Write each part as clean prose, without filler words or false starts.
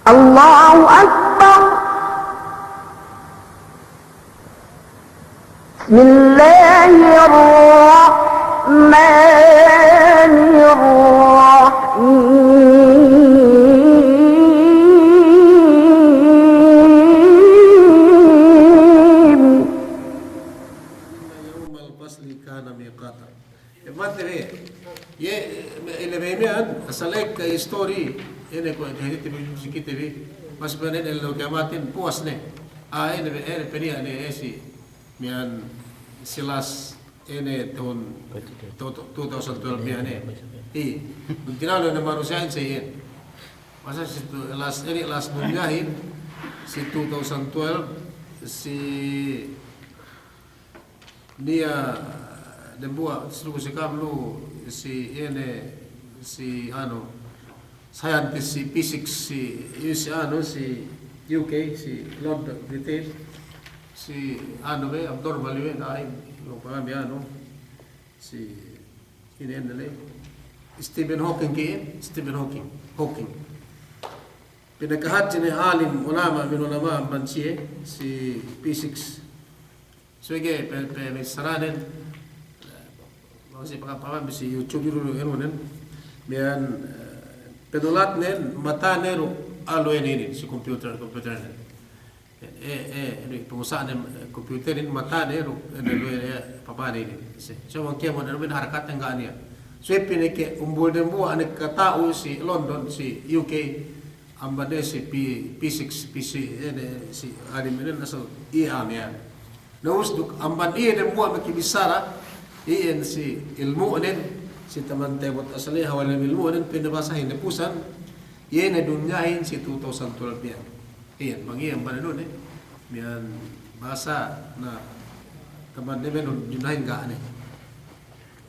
الله أكبر. بسم الله الرحمن الرحيم. يوم الفصل كان ميقاتا. Imagine ye elemean asalek ka story ene ko hiti sikite bi mas benen el gamatin puas ne ene penia ne esi mian silas ene ton 2012 miane dinalo na manusia sa yen masa si last bunyahin si 2012 si dia Dembua seluruh sekamlu si ene si scientist si physics si UK si London British si abnormal we na yung pamami si ene Stephen Hawking pinakahat ni alim ulama min ulama bansiye si physics so ige pe saranen si pagkapaman si YouTube yun miyan pedulat nen mata nero aloy ninin si computer nen pengusaha nen computer nin mata nero aloy papa ninin so ang kemo nen harakat ng ganiya so pinike umbol den buwa anek katao si London si UK ambade si P6 PC si alim nen asal iam yan nausduk amban den buwa makibisara iyan si ilmu nin si taman tebot asali hawal ng ilmu nin pinabasahin na pusan iyan na dunyahin si 2012 yan iyan mangiyan ba na nun miyan basa na taman nila nun dunyahin ka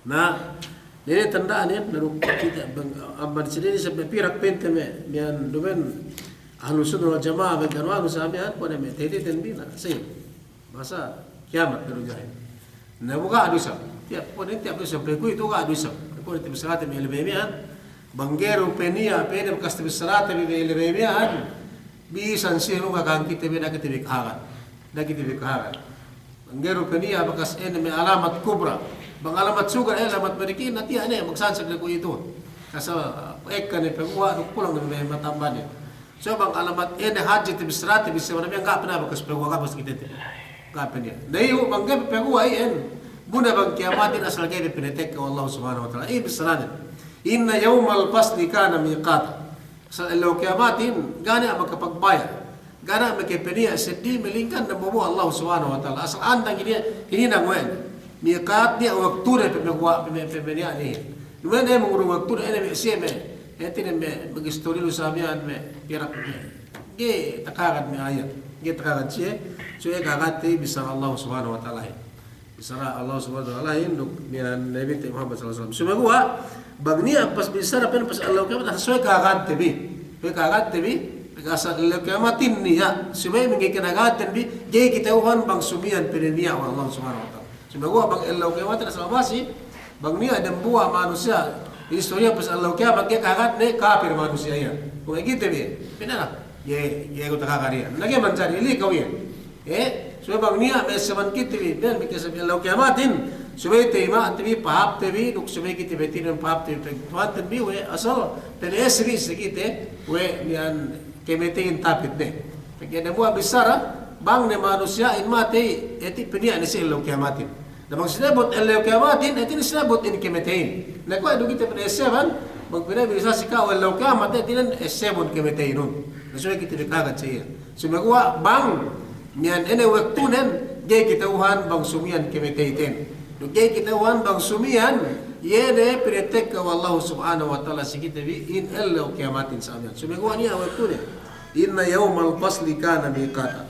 na nini tandaan yan narukot kita amban sila sa pirak pente miyan dumen halusun na jama magkanwa sabi yan po na may teditin bina say basa kiamat na dunyahin nabuka adusap tiap bisa pegu itu ga bisa ko ti bisarate me elebemian banggero penia pene kasti bisarate me elebemian bisan sino ga kan kite be nakite bikahan banggero penia bakas ene me alamat kubra bang alamat sugar alamat berikin nanti ane magsansag ko ito kasa ekkan e pegua kulang me matamban so bang alamat ene haji ti bisarate bisa na me ga pina bakas pegua ka bas kite ga penia dai banggero pegua en Buna bang kiamatin asal kaya pinetek ka Allah subhanahu wa ta'ala. Bisalanin. Inna yawmal fasli kana miqata. Asal Allah kiamatin, gana ang magkapagbaya. Gana ang magkipiniya. Sindi melingkan na mabuha Allah subhanahu wa ta'ala. Asal andang hininang wen. Miqat niya waktu na pimeniya niya. Lumayan na yung mga waktu na may siya may. Ito na may mag-istoryo sa amin may pirak may. Ge takagad may ayat. Ge takagad siya. So yung kakati bisa Allah subhanahu wa ta'ala. Bisara Allah subhanahu wa ta'ala induk mian Nabi Muhammad sallallahu alaihi wasallam. Sumagua bagnia pas bisara pen pas Allah kiamat sesuai kagat tebi. Kagat tebi kasar Allah kiamatin niya. Sumay mengi kanagat tebi ge kita uhan bang sumian perenia Allah subhanahu wa ta'ala. Sumagua bang Allah kiamat asal basi bagnia dan buah manusia. Historia pas Allah kiamat ge kagat ne kafir manusia ya. Kung gitu bi. Pinana? Ye ko takakaria. Lagi mencari li kau ya. So bang niya may saman kiti ben because of Allah kiamatin subay tema tibi pahap tibi duk subay kiti betin pahap tibi tuan tibi we asal penesri sekite we nian kemetin tapit de kaya mo bisara bang ne manusia in mate eti penia ni Allah kiamatin namang sinabot Allah kiamatin eti ni sinabot in kemetin nako adu kiti peneseban bang pina bisa sika Allah kiamat eti nan esebon kemetin nun subay kiti kagat siya sumagwa bang mian ene waktunen gay kitauhan bang sumian kemeteten do gay kitauhan bang sumian yene pretek ka wallahu subhanahu wa ta'ala sikite bi in Allah kiamatin sa amin sumigwa niya waktunen inna yawmal fasli kana miqata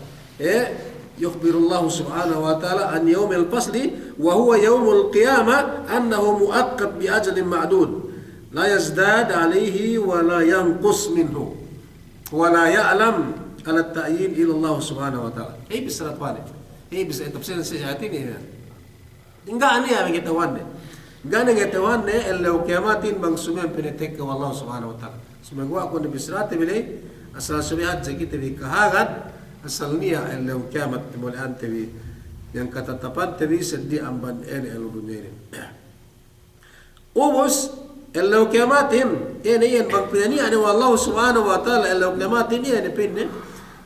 yukhbiru Allah subhanahu wa ta'ala an yawmal fasli wa huwa yawmul qiyamah annahu muaqqat bi ajalin ma'dud la yazdad alayhi wa la yanqus minhu wa la ya'lam على التأيين إلى الله سبحانه وتعالى. bisa natwane. Bisa tafsiran sa atin eh. Enggak ani ya kita wanne. Enggak kita wanne illa kiamatin bang sumian pinetek ka Allah subhanahu wa ta'ala. Sumagwa ko ni bisrate bile asal sumihat jadi tebi kahagat asal niya elaw kiamat timulian tebi yang ketetapan tebi sedih amban elu dunia ini. Ubus elaw kiamatin ini yang bang pinani ada wallahu subhanahu wa ta'ala elaw kiamatin ini pinne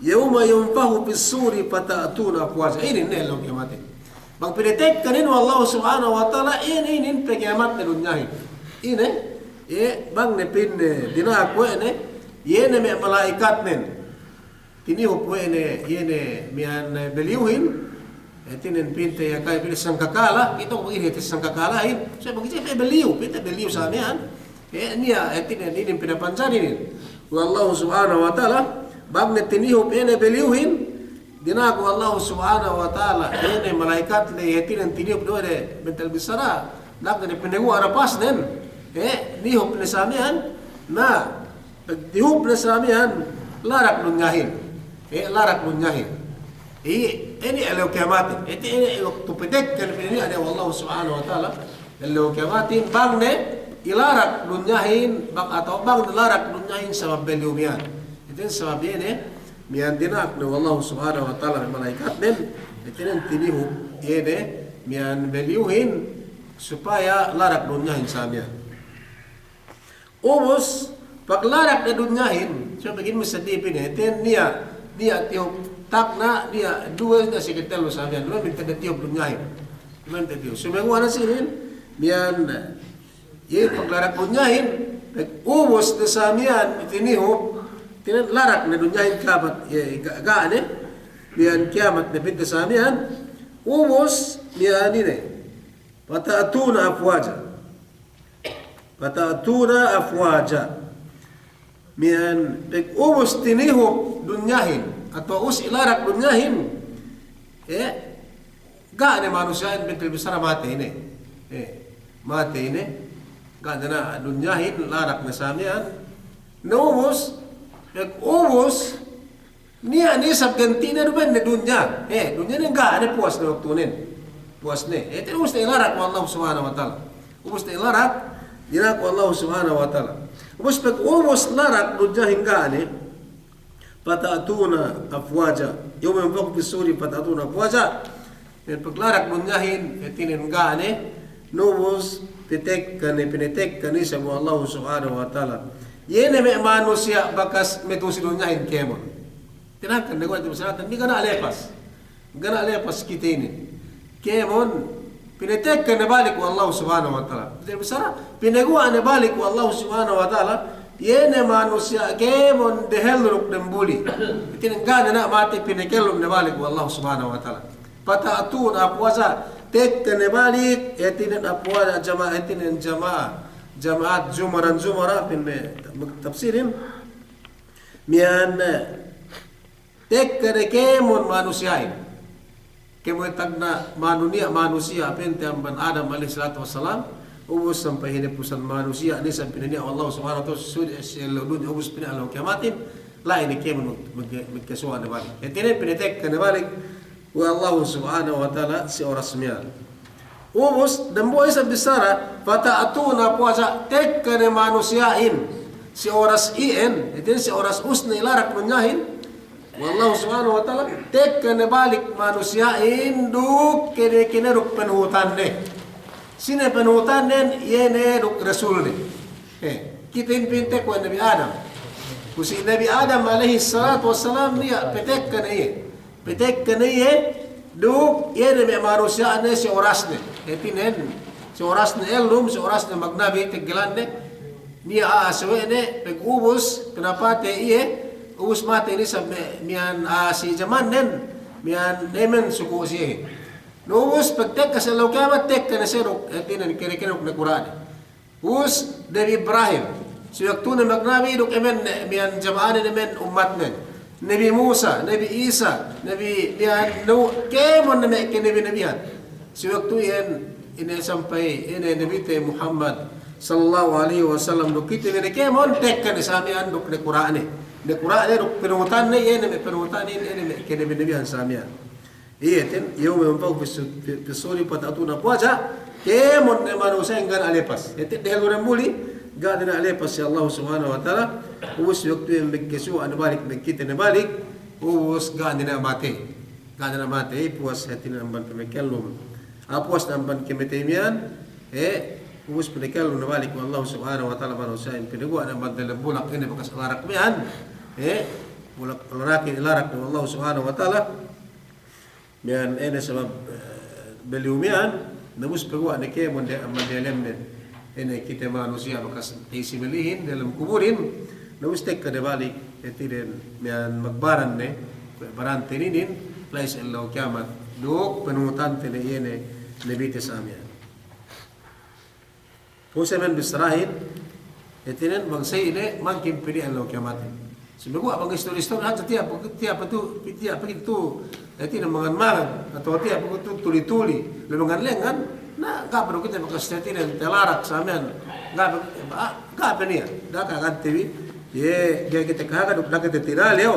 yauma yunfahu bis-suri fata'tuna afwaja ini elaw kiamatin bang pinitek kanin wallahu subhanahu wa ta'ala ini pekiamat na dunia ini bang ne pinne dinaku ini yene me malaikat men tiniho po yene mian beliuhin tinin pinte ya kay pilis sangkakala ito kung initis sangkakalahin so bagiti beliu pinte beliu sa mian niya tinin inin pinapansanin wallahu subhanahu wa ta'ala bang ne tiniho yene beliuhin dinaku Allah subhanahu wa ta'ala yene malaikat le tinin tiniho doore mental bisara nak ne pinegu arapas nen niho pinisamihan na pagdihop na sa amihan, larak nunyahin. Larak nunyahin. Ini alaw kiamatin. Ini tupitek kan ini ada Allah subhanahu wa ta'ala. Alaw kiamatin, bang ne, ilarak nunyahin, bang atau bang larak nunyahin sa mabeliumian. Ito yung sababihin miyan dinak na Allah subhanahu wa ta'ala ng malaikat din. Ito yung tinihop, miyan beliuhin, supaya larak nunyahin sa amihan. Ubus, paglarak na dunyahin, so begin mo sa dipin ten niya tiyok tak na niya dua na sekretelo sa amin, dua minta tiyok dunyahin, dua minta tiyok. So magawa na sinin, miyan paglarak dunyahin, ubos na sa miyan itiniho, larak na dunyahin kapat gaan miyan kiamat na pinta sa miyan, ubos miyan pata'atuna afwaja. Mian ubos tiniho dunyahin atau us ilarak dunyahin ga ne manusia betul besar mati ini mati ini ga na dunyahin larak na samian ubos ubos niya ni sab gantina ruben ne dunya dunya ne ga ne puas na waktunin puas ne ubos na ilarak wa Allah subhanahu wa ta'ala ubos na ilarak dinak wa Allah subhanahu wa ta'ala. Ubus pag ubus larak nudya hinggaani pata'atuna afwaja yung may buk bisuri pata'atuna afwaja pag larak nudyahin itinin hinggaani nubus pinitek kani sa Allah subhanahu wa ta'ala yene may manusia bakas metusi nudyahin kemon tinakan nagwa ito masalatan hindi ka na alepas kitinin kemon pinitek ka nabalik wa Allah subhanahu wa ta'ala. Betul besar, pinagawa nabalik wa Allah subhanahu wa ta'ala, yene manusia kemon dehelruk dembuli. Itinenggan na mati pinikelum nabalik wa Allah subhanahu wa ta'ala. Pata'atun apwaza, tek ka nabalik, etinin apwaza jamaat zumara, tafsirin, miyan, tek ka kemon manusiain. Kemudian na manusia pente amban Adam alaihi salatu wassalam ubus sampai hidupusan manusia ni sampai ni Allah subhanahu wa ta'ala sudut ubus pina Allah kiamatin la ini kemun magkasuan na balik etine pinitek ka na balik wa Allah subhanahu wa ta'ala si oras miyan ubus dambo isa bisara fata'atuna puasa tek ka na manusiain si oras etine si oras usna ilarak menyahin Wallahu subhanahu wa ta'ala tek na balik manusia induk kene ruk penuhutan ne. Sine penuhutan nen yene ruk rasul ne. Kita pinte ko Nabi Adam. Kusi Nabi Adam alaihi salatu wassalam niya petek kene ye duk yene me manusia ne si oras ne. Etinen si oras ne elum si oras ne magnabi tegelan ne niya aswe ne pegubus kenapa te iye ubus mati ini sampai mian si zaman nen mian nemen suku si no ubus pagtek kasi law kiamat tek kana serok etinan kire-kire na Quran ubus dari Ibrahim si waktu na magnabi dok emen mian jamaan nemen umat nen Nabi Musa Nabi Isa Nabi mian no kemon na me nabihan si waktu yan ini sampai ini Nabi Muhammad sallallahu alaihi wasallam dok kita ni kemon tek kana sa mian dok na Quran de Quran ruk penuhutan ne yene me penuhutan ne kene binabihan samia iyetin yawma yanfaqu fisuri patatuna puaja kemon ne manusia enggan alepas etit de helure muli ga dina alepas ya Allah subhanahu wa ta'ala ubus waktu yang begitu anu balik begitu ne balik ubus gani na mate puas hati namban pemekelum apuas namban kemetemian ubus pemekelum na balik wallahu subhanahu wa ta'ala manusain pinagwa namban dalam bulak ini bekas larak mian bulak larakin larak ni wallahu subhanahu wa ta'ala mian ini sebab beliumian nabus pagwa ni kaya mundi amman dalam ini kita manusia bekas isimilihin dalam kuburin nabus tek ka balik etiren mian magbaran ne barante ninin place Allah kiamat duk penutan tene yene nebite samia Husaman bisrahid etinen bangsay ini mungkin pili Allah kiamat sebagai abang histori-histori hanya tiap itu etinen mangan atau tiap itu tuli-tuli lemangan lengan na kapro kita bekas etinen telarak samian gak nia dah kagan TV ye kita kagan dah kita tiral yo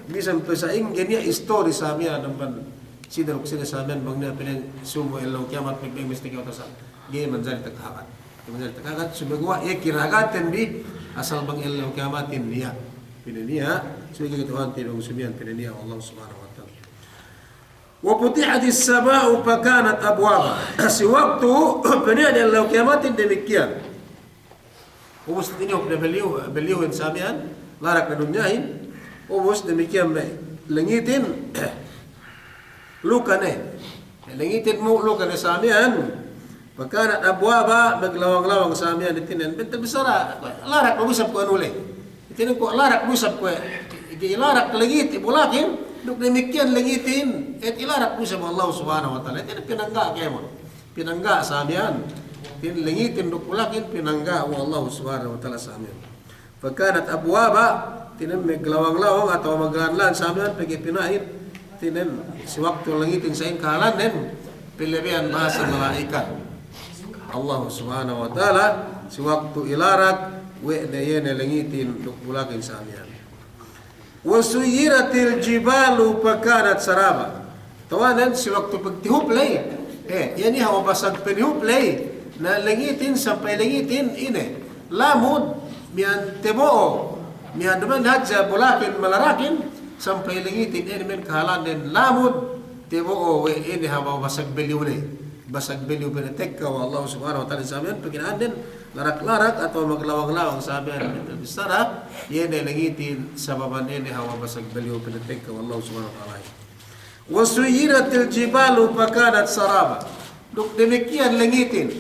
bisa pesaing genia histori samia nampan sidarok sila samian bang na pinen sumo elo kiamat pagpeng mesti kau tasa ge manjari takagat sumagawa kiragaten bi asal bang elo kiamatin niya pinaniya sugi katuhan tinong sumian pinaniya Allah subhanahu wa ta'ala wa putihat as-sama'u fa kanat abwaba si waktu pinaniya elo kiamatin demikian ubus tinyo beliuhin samian larak na dunyahin ubus demikian langitin luka ne langitin mo luka ne samian pagkanat abwaba maglawang-lawang samian itinen benta besara larak magusap ko anuli itinen ko larak magusap ko ilarak langit ibulakin duk demikian langitin et ilarak magusap Allah subhanahu wa ta'ala itinen pinangga kemo pinangga samian tin langitin duk bulakin pinangga wa Allah subhanahu wa ta'ala samian pagkanat abwaba tinen maglawang-lawang atau maglanlan samian pagi pinahin tinen si waktu langitin sa ingkalan nen pilihan bahasa malaikat Allah subhanahu wa ta'ala si waktu ilarak na yene langitin duk bulakin samian wa suyiratil jibalu pakanat saraba tawanan si waktu pagtihuplay yani hawa basag penihuplay na langitin sampai langitin ini lamud mian teboo mian duman hadja bulakin malarakin sampai langitin ini men kahalanin lamud teboo ini hawa basag beliulay basag beliau penetek wa Allah subhanahu wa ta'ala samian pagkinaan din larak-larak atau maglawang-lawang samian besara yene langitin sababan ini hawa basag beliau penetek wa Allah subhanahu wa ta'ala wa suyiratil jibalu pakanat saraba duk demikian langitin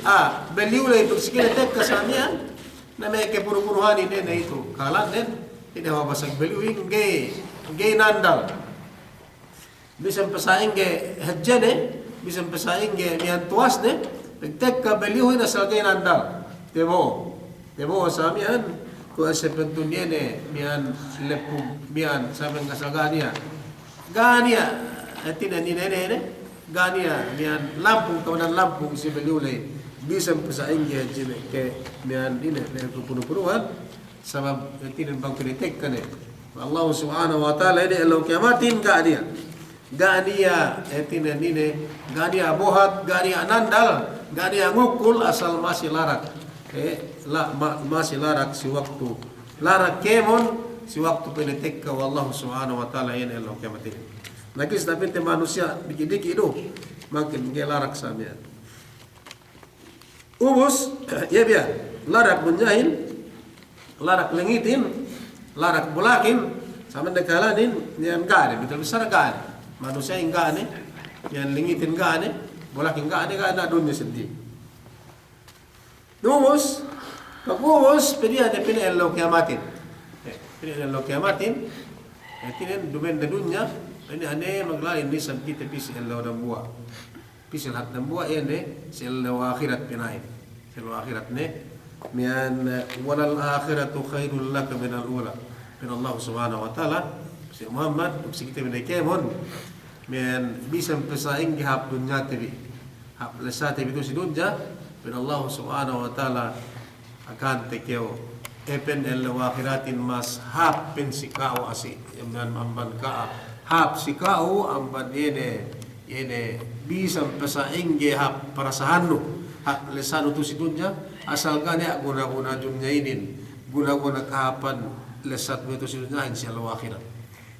beliau lay duk sikinetek kasamian na may kepurupuruhan ini na itu kalan din ini hawa basag beliau gay nandal bisan pasaing gay hadjan bisa pesaing ge mian tuas ne tek ka beliuhin asal ge nandal tebo samian ko asepent dunia ne mian lepu mian saben kasagania gania atin ni ne gania mian lampung kawanan lampung si beliulay bisa pesaing ge jine ke mian ini le punuh-punuhan sabab atin bang kritik kan Allah subhanahu wa ta'ala ini Allah kiamatin ka dia gania etina nine gania bohat gania nandal gania ngukul asal masih larak masih larak si waktu larak kemon si waktu penetek ka wallahu subhanahu wa ta'ala ini Allah kiamatin nakis tapi te manusia dikit-dikit itu makin ke larak samian ubus ya biar larak bunyahin larak lengitin larak bulakin sama dekalanin yang gane betul besar gane manusia yang gane yang lingitin gane bulakin gane na dunia sendiri numus pagubus pedi ada pini Allah kiamatin pini Allah kiamatin tinen dumen da dunia ini ane maglain ni sabki te pisi Allah dan buah pisi hat dan buah ini si Allah akhirat pinain si Allah akhirat ne mian walal akhiratu khairul laka min al-ula min Allah subhanahu wa ta'ala si Muhammad si kita menekemon men bisa pesaing di hap dunia tadi hap lesate itu si dunia min Allah subhanahu wa ta'ala akan tekeo epen el wakhiratin mas hap pen si kau asi yang amban ka hap si kau amban yene bisa pesaing di hap perasaan hap lesan itu si dunia asal kan ya guna-guna dunia ini guna-guna kahapan lesat mo ito sinunyahin siya Allah akhirat.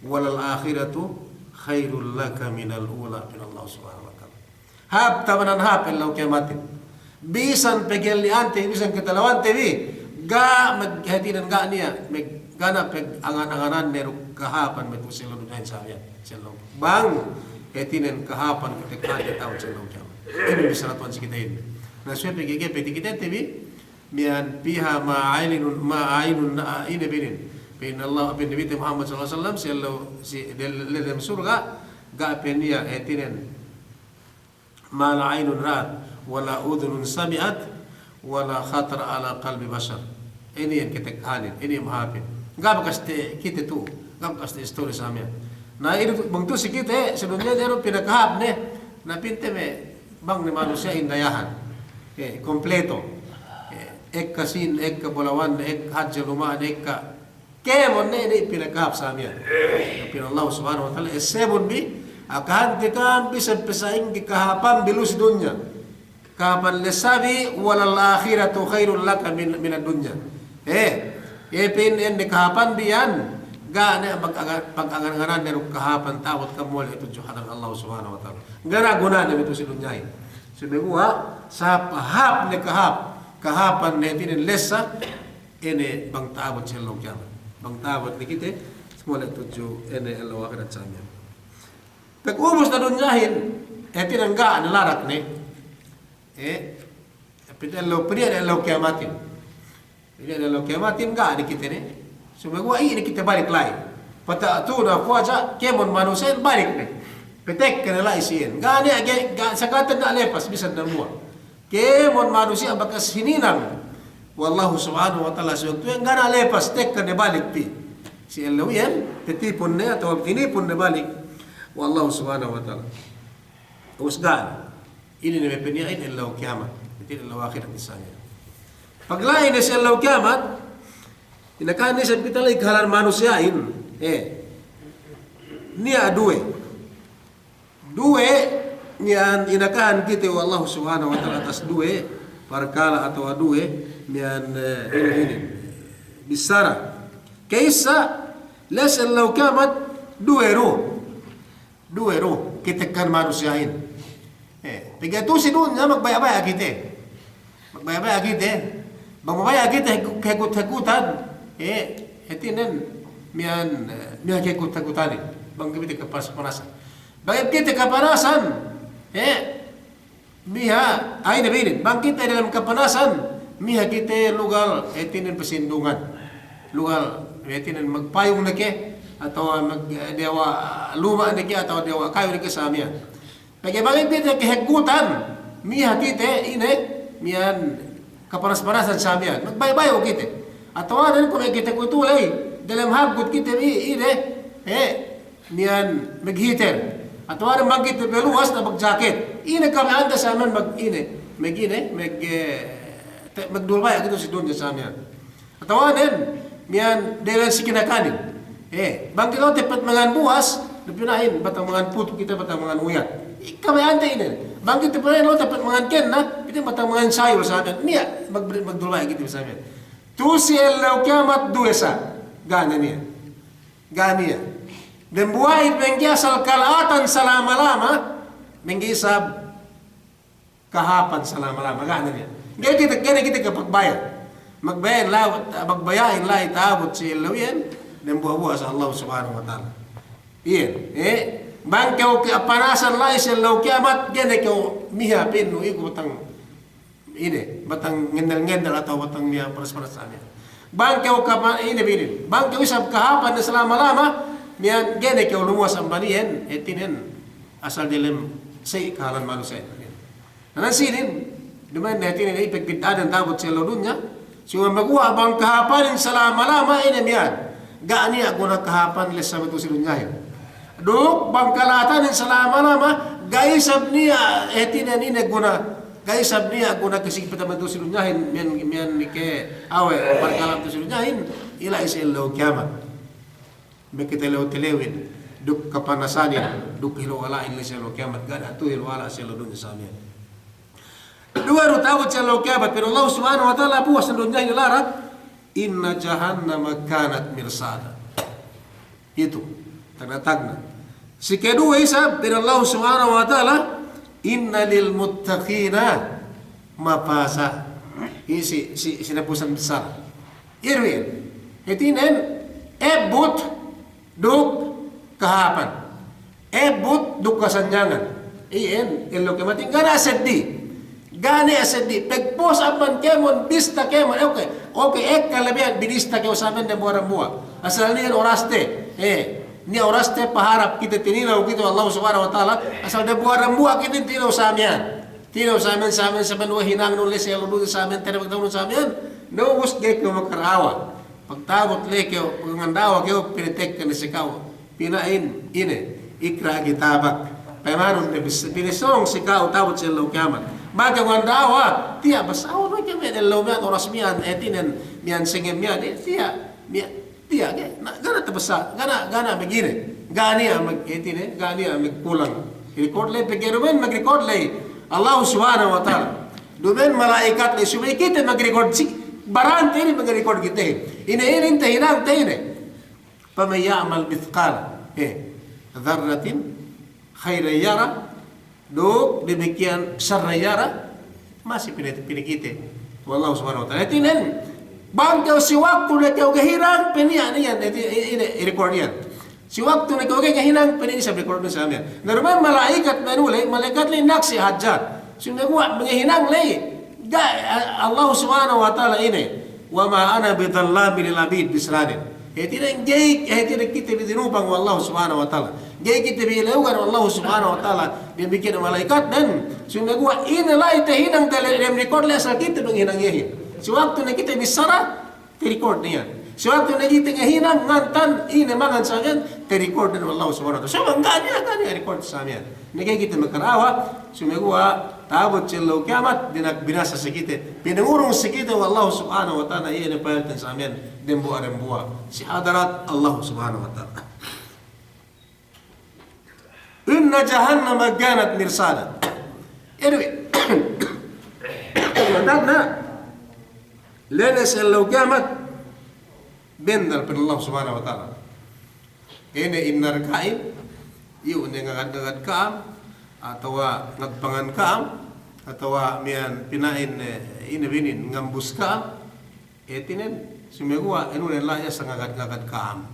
Walal akhiratu khairul laka minal ula pinallahu subhanahu wa ta'ala. Hap tabanan hap ilaw kiamatin. Bisan pegel ni ante, bisan katalawante bi, ga maghatinan ga niya, gana peg angan-anganan nero kahapan may ito sila dunyahin sa amin. Sila bang hatinan kahapan ketika dia tahu sila kiamat. Ini bisa ratuan si kita ini. Nah sudah pegege peti kita tebi, mian piha ma'ainun ini binin. Bin Allah bin Nabi Muhammad sallallahu alaihi wasallam si dalam surga ga penia hatinan ma la ainun ra'at wala udhunun sami'at wala khatar ala qalbi bashar. Ini yang kita kahanin, ini yang mahapin. Gak bekas kita tu, gak bekas story sama. Nah ini bangtu si kita sebenarnya dia pinakahap ne, na pinte me bang ni manusia indayahan, kompleto. Ek kasin, ek kabulawan, ek hajjalumaan, ek ka kemon ne ini pinakahap sama. Pin Allah subhanahu wa taala esebon bi akahan tikam bisa pesaing kahapan bilus dunya. Kapan lesabi walal akhiratu khairul laka min ad-dunya. Pin en kahapan biyan ga ne pag-angan-anganan ne kahapan tawat kamol ito juhadan Allah subhanahu wa taala. Gara guna ne ito si dunyahin. Sibegua sa pahap ne kahapan ne tin lesa ene bang tawat sa long kiamat. Bang tawat ni kite semua ito ju ene Allah akhirat sa amin. Pag ubos na dunyahin tin ga nalarak ne lo pria lo kiamatin. Pria lo kiamatin ga di kita ni. Sumagwa ini kita balik lagi. Pata tu na kuaja kemon manusia balik ni. Petek kena lai sien. Ga ni ga sakatan na lepas bisa na mua. Kemon manusia bakas hininang. Wallahu subhanahu wa ta'ala suwag tu yang ga na lepas tek kena balik pi. Si elo yan petipon ne atau tinipon na balik. Wallahu subhanahu wa ta'ala. Usgan. Ini na peniain ilaw kiamat. Ito ilaw akhirat misalnya. Paglain na siya ilaw kiamat, inakahan niya sa pitalay kahalan manusiain. Niya duwe. Duwe, niyan inakahan kita wa Allah subhanahu wa ta'ala atas duwe, parkala atau duwe, niyan ini. Bisara. Kaisa, les ilaw kiamat, duwe ro. Duwe ro. Kita kan manusiain. Tiga tu si dunia magbaya-baya kita. Magbaya-baya kita. Magbaya kita hekut-hekutan. Hetinan mian hekut-hekutan. Bang kita kepanas-panasan. Bang kita kepanasan. Miha ay nabinin. Bang kita dalam kepanasan. Miha kita lugal hetinan pesindungan. Lugal hetinan magpayong na ke atau magdewa luma na ke atau dewa kayo na ke sa amia. Bagaimana kita kehekutan, miha kita ini, mian kapanas-panasan sa mian, magbayabayo kita. Atau ada kung kita kutulay, dalam hagot kita ini, mian mag-heater. Atau ada mag-kita beluwas na mag-jacket. Ini kami anda sa amin magdulbay agad si dunya sa mian. Atau ada, mian dalam si kinakanin. Bang kita tepat mangan buwas, napinahin, batang mangan puto kita, batang mangan uyat. Kami ante ini. Bangkit pa rin lo dapat manganken na, piti matang mangan sayo sa akin. Niya magdulay gitu sa amin. Tu si elaw kiamat duesa. Gana niya. Gania. Dan buhay mengyasal kalatan selama-lama, menggisab kahapan selama-lama. Gana niya. Gana kita kapagbayad. Magbayain la itabot si elaw yan, dan buha-buha sa Allah subhanahu wa ta'ala. Iyan. Bang kau kepanasan lai selalu kiamat gene kau miha pinu iku batang ini batang ngendel-ngendel atau batang dia panas-panasannya. Bang kau kapan ini binin. Bang kau isap kahapan selama-lama mian gene kau lumas ambanian etinen asal dalam sei kahalan manusia. Nan sinin deman etinen ipek bidadan tabut selalu dunya. Siwa magwa bang kahapan selama-lama ini mian. Ga niya guna kahapan lesa betul silunyahin. Duk bangkalatan yang selama-lama gaisab niya etinan ini guna gaisab niya guna kesig pataman tu silunyahin mian ke awe bangkalam tu silunyahin ila isillo kiamat bekita lo telewin duk kapanasanin duk hilo wala ila isillo kiamat gada tu hilo wala isillo dunya samian dua ru tawut isillo kiamat pero Allah subhanahu wa ta'ala buwas dunya ilarat inna jahannama kanat mirsada. Itu tagna. Si kedua isab dari Allah Subhanahu wa taala, inna lil muttaqina mafasa. Ini si napusan besar. Irwin. Itinen ebut duk kahapan. Ebut duk kasanyangan. Iyan, ilo kemating gana seddi. Gani seddi. Pagpos apan kemon bista kemon. Okay, kalabihan binista kemo saben de buah. Asal niyan oraste. Ni oraste paharap kita tinilaw kita Allah Subhanahu wa taala. Asal de buah kita tinilaw samian. Tinaw samen sa banwa hinang nulis sa ludo sa amin tere pagtawon sa amin. No was gay ko makarawa. Pagtabot lekyo pangandawa kyo pinitek kan si kao. Pinain ine ikra kitabak. Pemaron de binisong si kao tabot sa law kiamat. Baga wandawa tiya basaw no kami de law mian oras mian etinen mian singem mian tiya tiya gana tabasa gana begini. Gani mag etine gani mag pulang. Record le pegerumen mag-record le. Allah Subhanahu wa taala. Dumen malaikat le sumay kita mag-record si baran tini mag-record kita. Ina tahinang tini. Pamay ya'mal mithqal dharratin khayra yara do demikian syarra yara masih pinikite. Wallahu Subhanahu wa taala. Tinen bangkaw si waktu na kau kahirang penian yan ini record yan. Si waktu na kau kahinang pinin sa record sa amin. Naruman malaikat manulay, malaikat lay naksi hajat. Sinaguwa mangahinang lay. Allah Subhanahu wa taala ini. Wa ma ana bidhallamin lil abid bisradin. Tidak kita bidinupang Allah Subhanahu wa taala. Jay kita bilawan Allah Subhanahu wa taala dibikin malaikat dan sinaguwa inalay tahinang dali record lay sa kita manghinang yahin. Si waktu na kita bisara, record niya. So waktu lagi tengah hinang ngantan ini mangan sangan record dan Allah Subhanahu wa taala. So gani record samian. Nagay kita makarawa sumegua tabot cello kiamat dinak binasa sakite. Pinangurong sakite Allah Subhanahu wa taala iyan payaltan samian dembo arembua. Si hadarat Allah Subhanahu wa taala. Inna jahannama kanat mirsada. Anyway. Matapna. Lena cello kiamat bendal pada Allah Subhanahu wa taala. Ini inar kain, yu ne ngagad kaam atau ngagpangan kaam atau mian pinain ini binin ngambus kaam etinen sumegua enu ne laya sa ngagad kaam.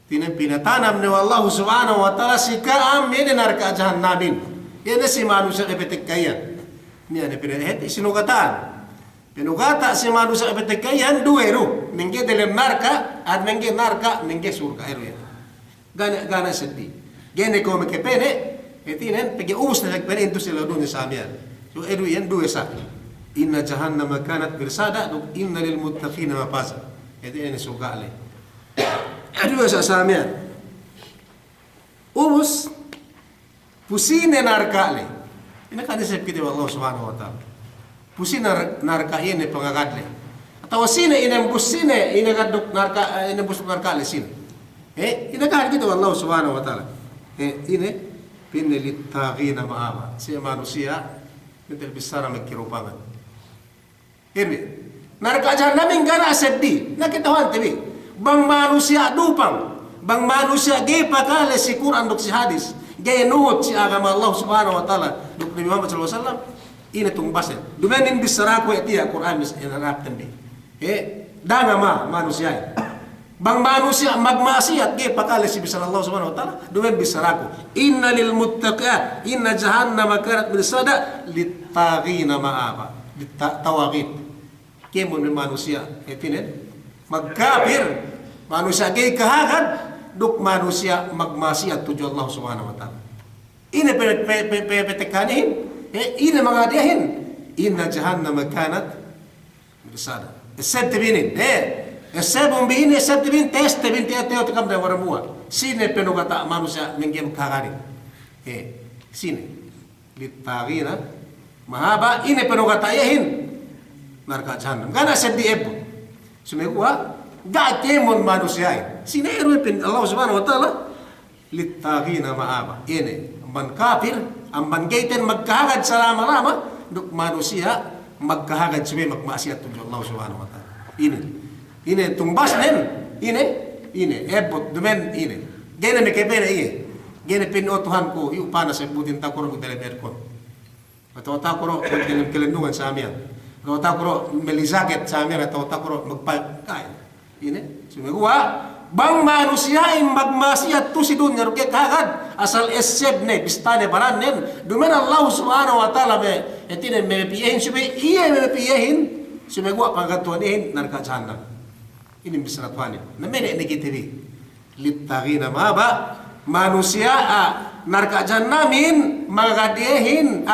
Tinen pinatanam ne Allah Subhanahu wa taala si kaam ini narka jahannamin. Ini si manusia epetek kaya. Ni ane pinaheti sinugatan. Pinugata si manusia petekayan dua ru, mengke dalam narka, at mengke narka, mengke surga eru ya. Gana sedih. Gene ko mengke pene, etinen pegi ubus na nagpene into sila doon sa amian. So eru yan dua sa. Inna jahannama kanat mirsada, inna lil muttaqina mafasa. Etinen surga ale. Dua sa amian. Ubus pusine narka ale. Ina kadisip kita Allah Subhanahu wa taala. Pusin narka ini pengagadle. Atau sine inembus sine inagaduk narka inembus narka le sine. Inagad kita Allah Subhanahu wa taala. Ini pinilit tagina maama. Si manusia mental besar magkirupangan. Ini narka jahannamin gana seddi. Nakitawan tabi. Bang manusia dupang. Bang manusia gay pakale si Quran duk si hadis. Gay nuhut si agama Allah Subhanahu wa taala. Duk Nabi Muhammad sallallahu alaihi wasallam. Ini tung basen. Dumenin bisaraku eti Quran mis inarapten bi. Danga manusia. Bang manusia magmaksiat ge pakale si bisar Allah Subhanahu wa taala. Dumen bisaraku. Inna lil muttaqin inna jahannama kanat mirsada littagina ma'aba. Tawagit. Kemon manusia etinen magkafir. Manusia ge kahagad duk manusia magmaksiat tuju Allah Subhanahu wa taala. Ini petekanin ini mengadiahin inna jahannama kanat mirsada. Esebtibinin esebum bini esebtibin testibin teo tekam da waramua. Sine penugata manusia menggem kagari. Sine litagina mahaba ini penugata yahin narka jahannam. Gana seddi ebu. Sumegua ga kemon manusia. Sine erwin Allah Subhanahu wa taala litagina mahaba. Ini man kafir amban gaiten magkahagad sa lama-lama duk manusia magkahagad suwi magmaksiat tuju Allah Subhanahu wa taala. Ini tumbas nen. Ini ebot dumen ini. Gene me kepena iye. Gene pin o Tuhan ko yu panas sa butin ta kuro dalam aircon. Atau ta kuro dalam kelendungan sa amin. Atau ta kuro melizaket sa amin atau ta kuro magpagkain. Ini sumegua bang manusia im magmasiat tu si dunya ruke kagad asal eseb ne bistane baranen dumen Allah subhanahu wa taala me etine me piyehin sube iye me piyehin sumegua pagatuanin narka jahannam. Ini bisa tuanin. Namanya negatif. Litagina maba manusia narka jannamin magadehin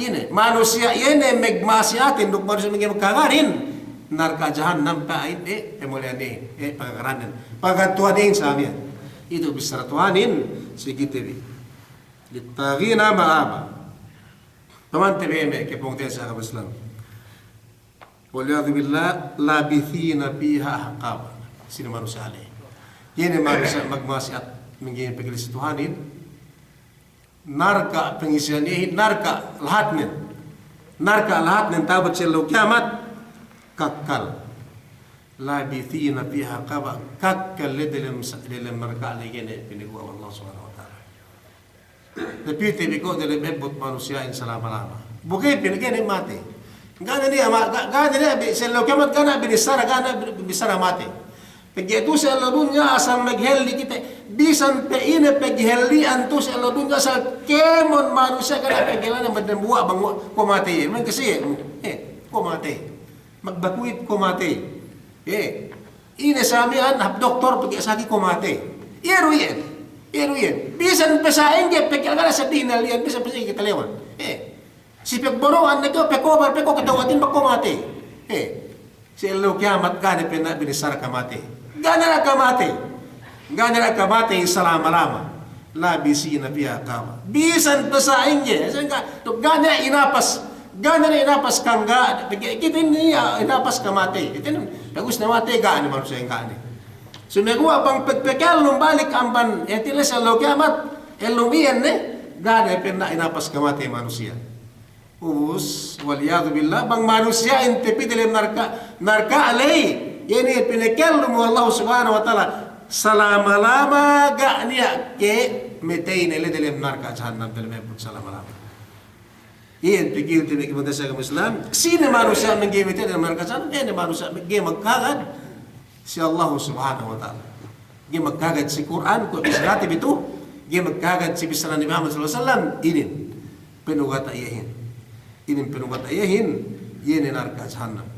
ini manusia ini megmasiatin duk manusia megmakarin narka jahannam pa ini emulianin pagaranan pagatuanin sa amin itu bisa tuanin sigitibi litagina maaba paman tebeme ke pungten sa Islam waliyadu billah labithina fiha ahqaba sino manusia alih ini manusia magmasiat menggini pegilis Tuhanin narka pengisianihin narka lahat nin tabat sila kiamat kakkal labithina fiha qaba kakkal dalam narka aligene pinigwa Allah subhanahu wa ta'ala napiti biko dalam ebot manusia in selama-lama bukai pinigene mati gana niya sila kiamat gana binisara mati Pagyato sa aladunya asal maghelli kita bisan pe ine paghellian to sa aladunya asal kemon manusia kana paghelan ng buwa bang kumate man kasi kumate magbakuit kumate ine sa amian hap doktor pagyasagi kumate iruyen bisan pe sa inge pagkala sa dinal yan bisan pe sa kitalewan si pagboruan nako pekobar peko katawatin makumate si elo kiamat gane pe na binisar kamate Gana na kamate selama-lama. Labisi na biya kama. Bisan pa sa inye. Gana inapas kangga. Kita niya inapas kamate. Ito bagus na mate gana manusia yang gana. Sumegua pang pagpekal nung balik amban. Etila sa lokiamat. Elumian gana pina inapas kamate manusia. Ubus waliyadu billah bang manusia intipi dalam narka alay. Ini pinakal mo Allah subhanahu wa ta'ala selama-lama gak niya ke metain ele dalam narka jahannam dalam ebut selama-lama. Iyan pikir tinik ibadah sa Islam. Sino manusia menggemetain dalam narka jahannam? Ini manusia magkagad si Allah subhanahu wa ta'ala. Magkagad si Quran ko bisratib itu. Magkagad si bisran ni Muhammad sallallahu alaihi wasallam. Inin pinugat ayahin. Ini narka jahannam.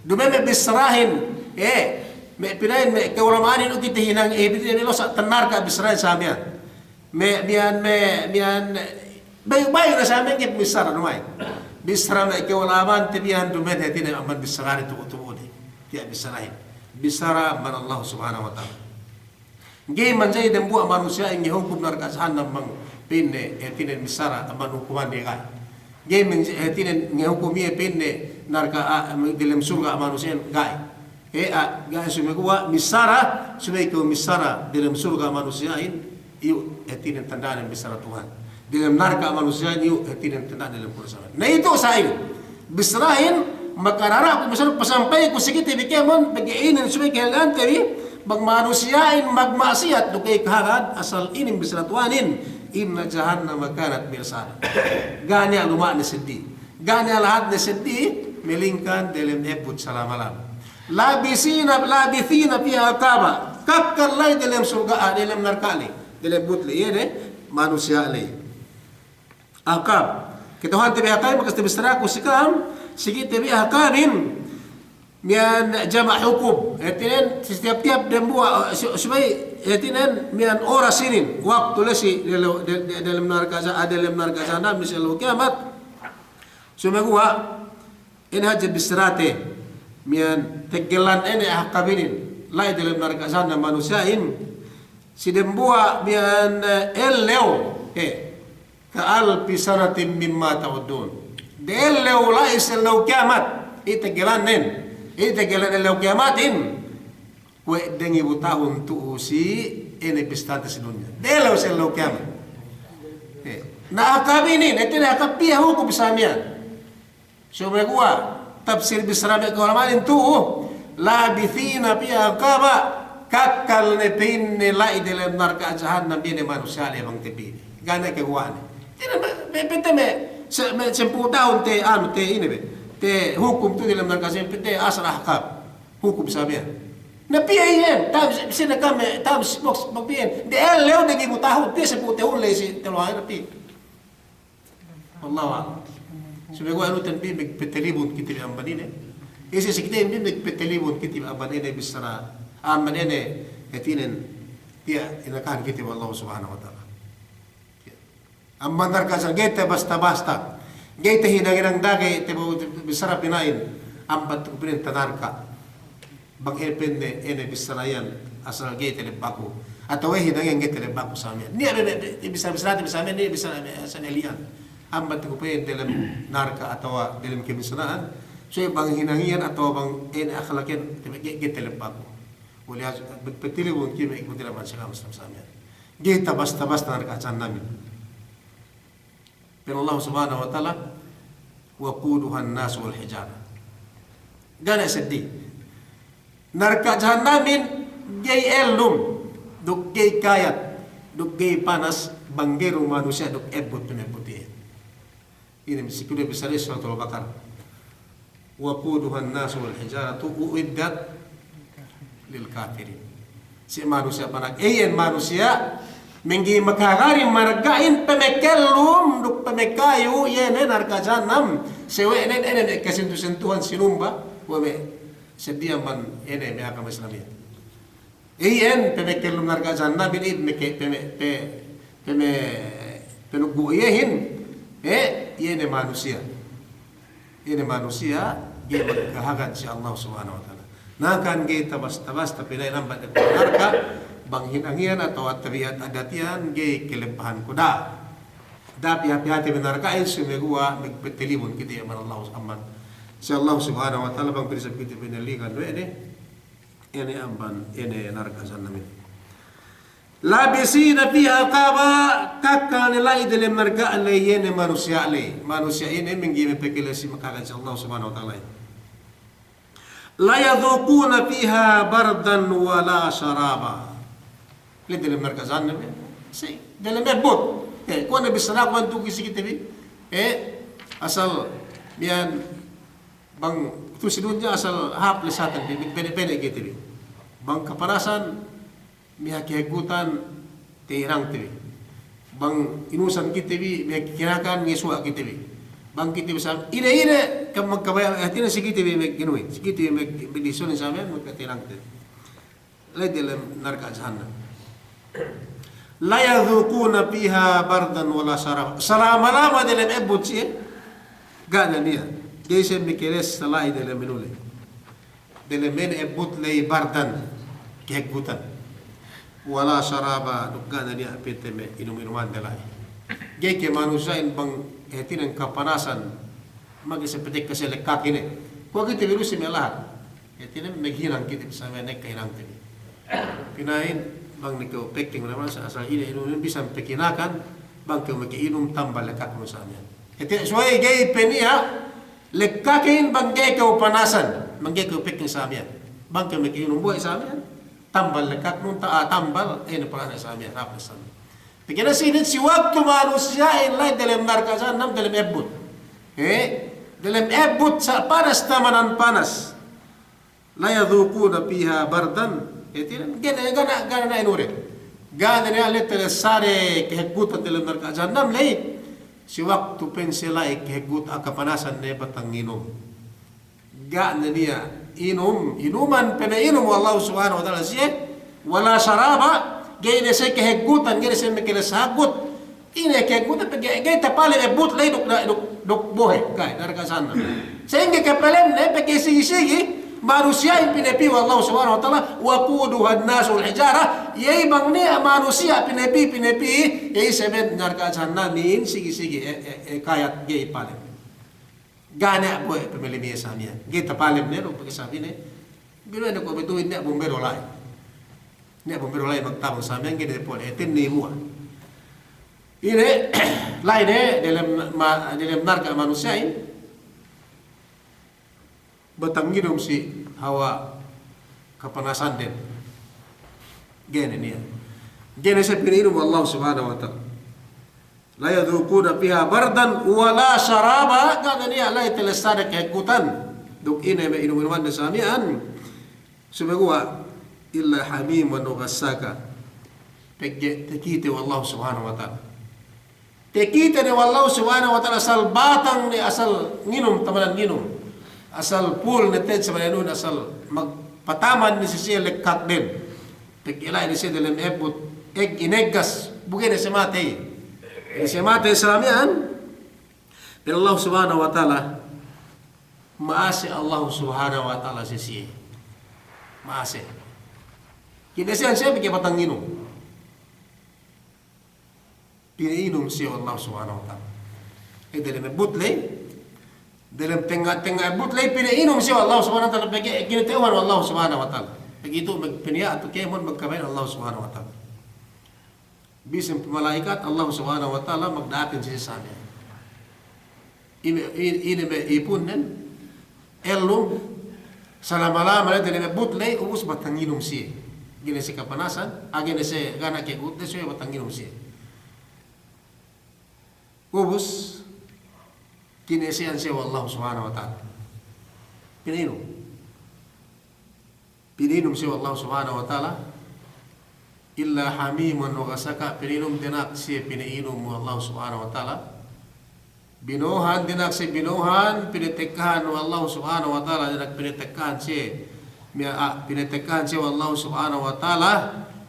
Dumeme bisrahin me pinain me kawalamanin o kitihinang bitin nilo sa tanar ka bisrahin sa amin. Mian bay na sa amin kip misara numay. Bisra me kawalaman tibihan dumen hetin ang man bisrahin tuutubudi. Tiya bisrahin. Bisara man Allah subhanahu wa ta'ala. Ngay man jay dembu ang manusia ang hukum narka saan ng mang pinne hetin misara ang man hukuman di ka. Ngay man hetin ng hukumia pinne narka dilim surga manusia gay. Gaya sumegua misara sumego misara dalam surga manusiain iu etinin tandaan misara Tuhan dalam narka manusiain iu etinin tandaan dalam kursawan. Nah itu saya bisrahin makarara ko misal pasampay ko sige tibikemon bagiinin sumego lantewi bag manusiain magmasiat dukay kahagad asal inim bisara Tuhanin inna jahannam kanat mirsada. Ganya luma ni seddi. Ganya lahat ni seddi melingkan dalam ebut selama-lama. Labithina fiha kaba kakkalay dalam surga dalam narkali dalam butli ini manusia alay akab kituhan tibi akab makas tibi saraku sikam sige tibi akabin mian jama' hukum etinen setiap-tiap dembuah subay etinen mian oras sinin waktu lesi dalam narka jahannam misalnya kiamat sumegua ini hajat bisrate mian tegelan ini hakabinin lai dalam narka jahannam manusiain si dembua mian elleo kaal pisanatin mimma ta'udun elleo lai selaw kiamat itegelan elleo kiamatin kwe dengi butahun tuusi ini pistante si dunia elleo selaw kiamat na hakabinin ito na hakapiya hukum sa miyan so megua tafsir bisrabi ko naman tu labithina fiha kaba kakal ne pinne lai dalam neraka jahanam bine manusia le bang tepi gana ke wan tidak beteme 10 tahun te anu te ini be te hukum tu dalam neraka te asal ahkam hukum sabian na piyen tam sina kame tam box magpiyen de leo de gibu tahun te 10 tahun le si teluhan na pi Allah Sabi ko ano tanpi magpetelibon kiti ambanine. Kasi sikite hindi magpetelibon kiti ambanine bisara ambanine katinen tiya inakan kiti Allah subhanahu wa ta'ala. Ambanar ka sa gete basta-basta. Gete hinangin ang dagay tibo bisara pinain ambat ko pinentanar ka. Bang epende ene bisara yan asal gete le bako. Atau hinangin gete le bako sa amin. Ni bisara bisa amin ni bisara sa nelian. Ambat ko pa dalam narka atau dalam kemisanaan so bang hinangian atau bang en akhlakin kita lempak boleh betul wong kimi ikut dalam masalah Islam kita basta-basta narka acan namin pero Allah subhanahu wa ta'ala waquduha an-nas wal hijara gana sedih narka jahannamin gay elum duk gay kayat duk gay panas banggero manusia duk ebot putih ini meskipun besar suratul Baqarah waquduha an-nas wal hijaratu uiddat lil kafirin si manusia panak manusia menggi makagarin margain pemekelum duk pemekayu yene narka jahanam sewe enen kesentuhan sinumba wame sedia man ene me agama Islamia pemekelum narka jahanam ini penugbu yehin ini manusia dia magkahagan si Allah subhanahu wa ta'ala nakan kita basta-basta pinay lambat at narka bang hinangian atau tabiat adatian gay kelempahan kuda dapi hati-hati benarkain sumegua magpetelibon kita yaman Allah aman si Allah subhanahu wa ta'ala bang pirisap kita pinaligan ini amban ini narka san namin labisina fiha qaba kakkan lai dalam marga alayene manusia ini menggimi pekele si makagan Allah subhanahu wa ta'ala la yadhuquna fiha bardan wala sharaba li dalam marga zanna si dalam ebot ko na bisana ko antu kisi kitabi asal bian bang tu sidunja asal hap lesatan pede kitabi bang kaparasan miha kehegutan teirang tebi bang inusan kitebi miha kirakan ngesua kitebi bang kitebi sam ine kam magkabaya hatina si kitebi meg ginuwi si kitebi meg bidison sa amin magkatirang tebi lay dalam narka jahanam la yadhuquna fiha bardan wala sharab salama dalam ebot si gana niya gaysen mikeres salai dalam minule dalam men ebot lay bardan kehegutan wala saraba dugana dia peteme inum-inuman dalai geke manusia in bang hetinan kapanasan magi seperti keselek kakine ko kita virus melah hetinan meghinang kita bisa menek kainang tini pinain bang niko pekking naman sa asal ide inum bisa pekinakan bang ke magi inum tambal lekak mo sa amin hetin soy gay penia lekakin bang geke upanasan mangge ko pekking sa amin bang ke magi inum buay sa amin tambal lekak nun tambal ini pernah sa amin apa sa amin Bigyan sinit si waktu manusia ilay dalam narka jahanam dalam ebut dalam ebut sa panas tamanan panas la yadhuquna fiha bardan etiran gana na inure gana ni alet sare kehegutan dalam narka jahanam lay si waktu pensilay kehegut akapanasan ne batang inom gana niya inuman pinainom Allah subhanahu wa ta'ala siya wala saraba gayna sa kehegutan gayna sa makilasagot ina kehegutan gay tapalin ebut lay duk buhay kay narka sana sehingga kapalin na pagkisigi manusia yung pinapi Allah subhanahu wa ta'ala waquduha an-nas wal hijara yay bang niya manusia pinapi yay sabihin narka sana min sige kayat gay palin gana po pamilya sa amin. Kita palim niya, nung pagkasabi niya, gano'n na ko, bituin niya, bumbero lai. Niya, bumbero lai magtabang sa amin, gano'n po, etin ni mua. Ini, lai niya, dalam narka manusia, batang ginom si Hawa kapanasan din. Ganyan niya. Ganyan siya piniinom Allah subhanahu wa ta'ala. La yadhukuna fiha bardan wala syaraba, ganyan niya, la itilasada kahikutan. Duk ina may inuman na sa amian. Sumagawa, illa hamim wa nughasaka. Tekite wa Allah subhanahu wa ta'ala. Tekite ni wa Allah subhanahu wa ta'ala asal batang ni asal nginom, tamanan nginom. Asal pool ni Ted sa mayanun, asal magpataman ni siya lekat din. Tekilay ni siya dalam ebot, inegas, bugay na siya matay. Siya matay sa amian. Pero Allah subhanahu wa ta'ala, maasi Allah subhanahu wa ta'ala siya. Maasi. Kinasihan siya, bigyan patang nginom. Piniinom siya Allah subhanahu wa ta'ala. Dalam butlay, dalam tengah butlay, piniinom siya Allah subhanahu wa ta'ala. Ginitauhan Allah subhanahu wa ta'ala. Begitu magpiniya at kaya mo magkamay Allah subhanahu wa ta'ala. Bisan malaikat Allah subhanahu wa ta'ala magdakin siya sa amin. Ini ipun din. Elong salama-lama na dalam butlay, ubus batanginom siya. Gina siya kapanasan, agin siya gana kaya butlay siya batanginom siya. Ubus kinesian siya Allah subhanahu wa ta'ala. Pininom siya Allah subhanahu wa ta'ala. Illa hamiman wa ghasaka, pininom dinak siya piniinom mo Allah subhanahu wa ta'ala. Binuhan dinak siya binuhan, pinitekahan wa Allah subhanahu wa ta'ala, dinak pinitekahan siya. Pinitekahan siya wa Allah subhanahu wa ta'ala.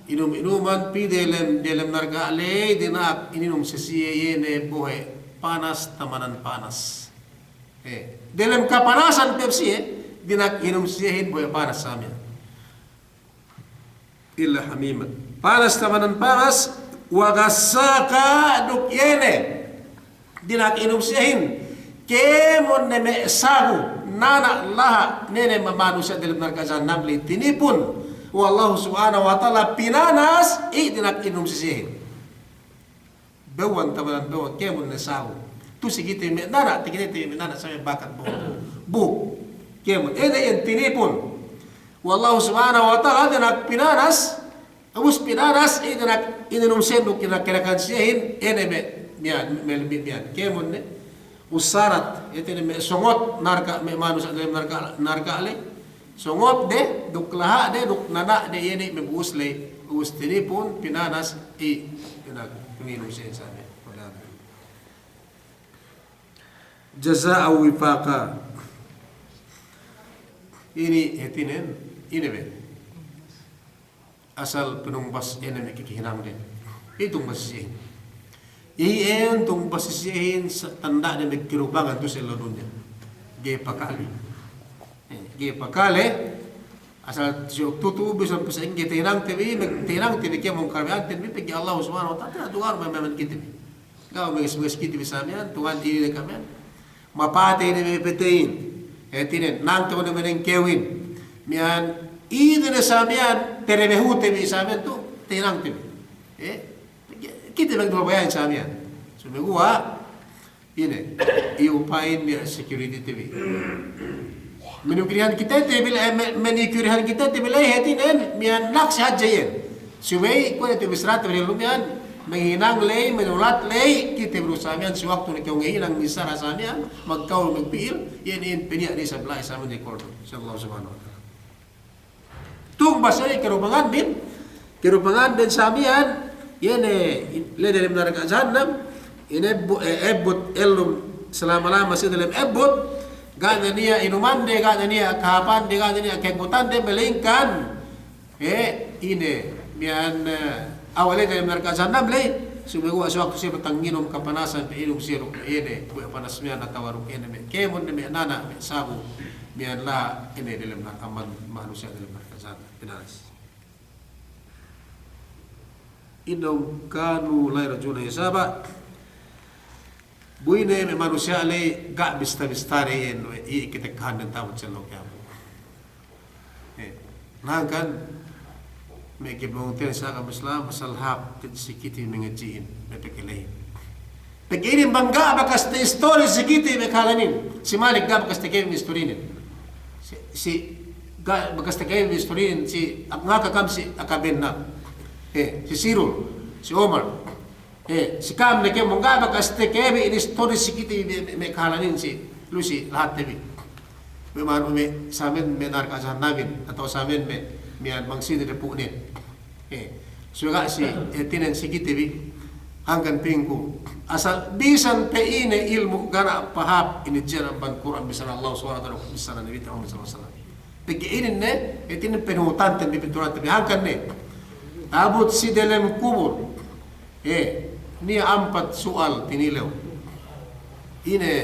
Inum-inuman pi dalam nargale dinak ininom siya yene buhay panas tamanan panas. Dalam kapanasan pep siya dinak inom siya buhay panas sa amin. Illa hamiman. Panas tamanan panas wa gassaka duk yene dinak inom siya kemon ne me sagu nana laha nene mamanu siya dalam nargazan namli tinipun wallahu subhanahu wa ta'ala pinanas dinak inom sisihin. Bawan tabanan bawan kemon na sahu. Tu sigiti me nana tikiti me nana sa bakat bu. Kemon yan tinipun. Wallahu subhanahu wa ta'ala dinak pinanas. Abus pinanas dinak inom sendo kinakan sihin me mian melbit mian. Kemon ne usarat ito me songot narka me manu sa dalam narka ale. Songot de, duk laha de, duk nana de yene me buuslay, buus tinipun, pinanas, pininom siya sa amin. Jaza'a wifaqa. Ini hetinen, ini be. Asal penumbas ene me kikihinam din. Itong basisihin. Iyan tong basisihin sa tanda na magkirubangan to sa ladon niya. Gaya pakali. Gaya pakale, asal siyo tutubis ang pasaing gaya tinang tibi kaya mong karamihan tibi, pagi Allah subhanahu wa ta'ala, tungar may maman kitibi. Kau magis kitibi sa amin, tungan tili na kami. Mapatay na may patayin. Tinin, nang taon naman ang kewin. Miyan, ito na sa amin, terebehu tibi sa amin to, tinang tibi. Kita magdumabayan sa amin. So, magawa, ini, iupain niya security TV. Menukirihan kita tibil menikirihan kita tibil hetinen mian laks hajayen. Subay ko na tibisrat lumian menghinang lay menulat lay kita berusaha mian sewaktu nak ngehinang misar asamian magkaul magpil yen peniak ni sebelah sama di kordo sallallahu subhanahu wa taala. Tung basay kerubangan din samian yen le dalam neraka jahannam ine ebut elum selama-lama sa dalam ebut. Gana niya inuman de, gana niya kahapan de, gana niya kegutan de, melingkan. Ini, miyan awalnya dari mereka sanam lay. Sumigawa sa waktu siya patanginom kapanasan, painom siya ruk ini, buya panas miyan at tawaruk ini. Kemon de miyan nana, miyan sabu, miyan la, ini dalam aman manusia dalam mereka sanam. Pinanas. Inong kanu lay rajuna yasaba. Buine me manusia le gak bista-bista re kita kahan tahu celok ya bu. Nangkan me ke bongten sa ka Islam masalhap sikiti mengajiin me pekelain. Pekirin bangga bakas te story sikiti me kalanin. Si Malik gab bakas te kemi storinin. Si bagas kayo historian si nga kakam si Akabenna. Si Cyril, si Omar. Si Kam na kayo mga bagas kayo in story si kiti may kahalanin si Lucy lahat tabi. May maro may sa amin may narkasahan namin atau sa amin may mangsin na po niya. So nga si tinan si kiti hanggang pingko asal bisan pe ine ilmu gara pahap ini jalan ban Quran bisan Allah SWT bisan Nabi Muhammad SAW. Pagi ini ne itinin penutan tan bibinturan tabi hanggang ne abot si dalam kubur ni 4 soal tinilaw ine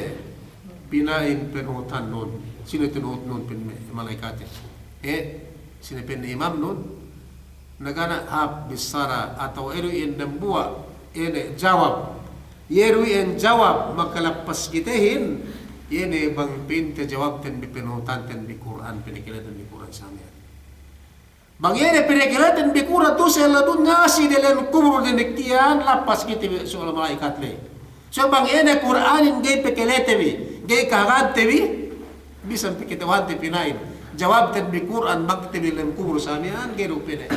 pinain penutan nun sino tinuot nun malaikatin sino pin imam nun nagana hap bisara atau eruin dan buah ini jawab yeruin jawab makalapas kitahin ini bang pinta jawab ten bipenutan ten bi Quran pinikilatan bi Quran samia bang ini pinikilatan bi Quran tu sela dunya si dalam kubur deniktian lapas kita soal malaikat le so bang ini Quranin gay pikilete bi gay kahagante bi bisa pikitawante pinain jawab ten bi Quran maktibi dalam kubur samia gay rupine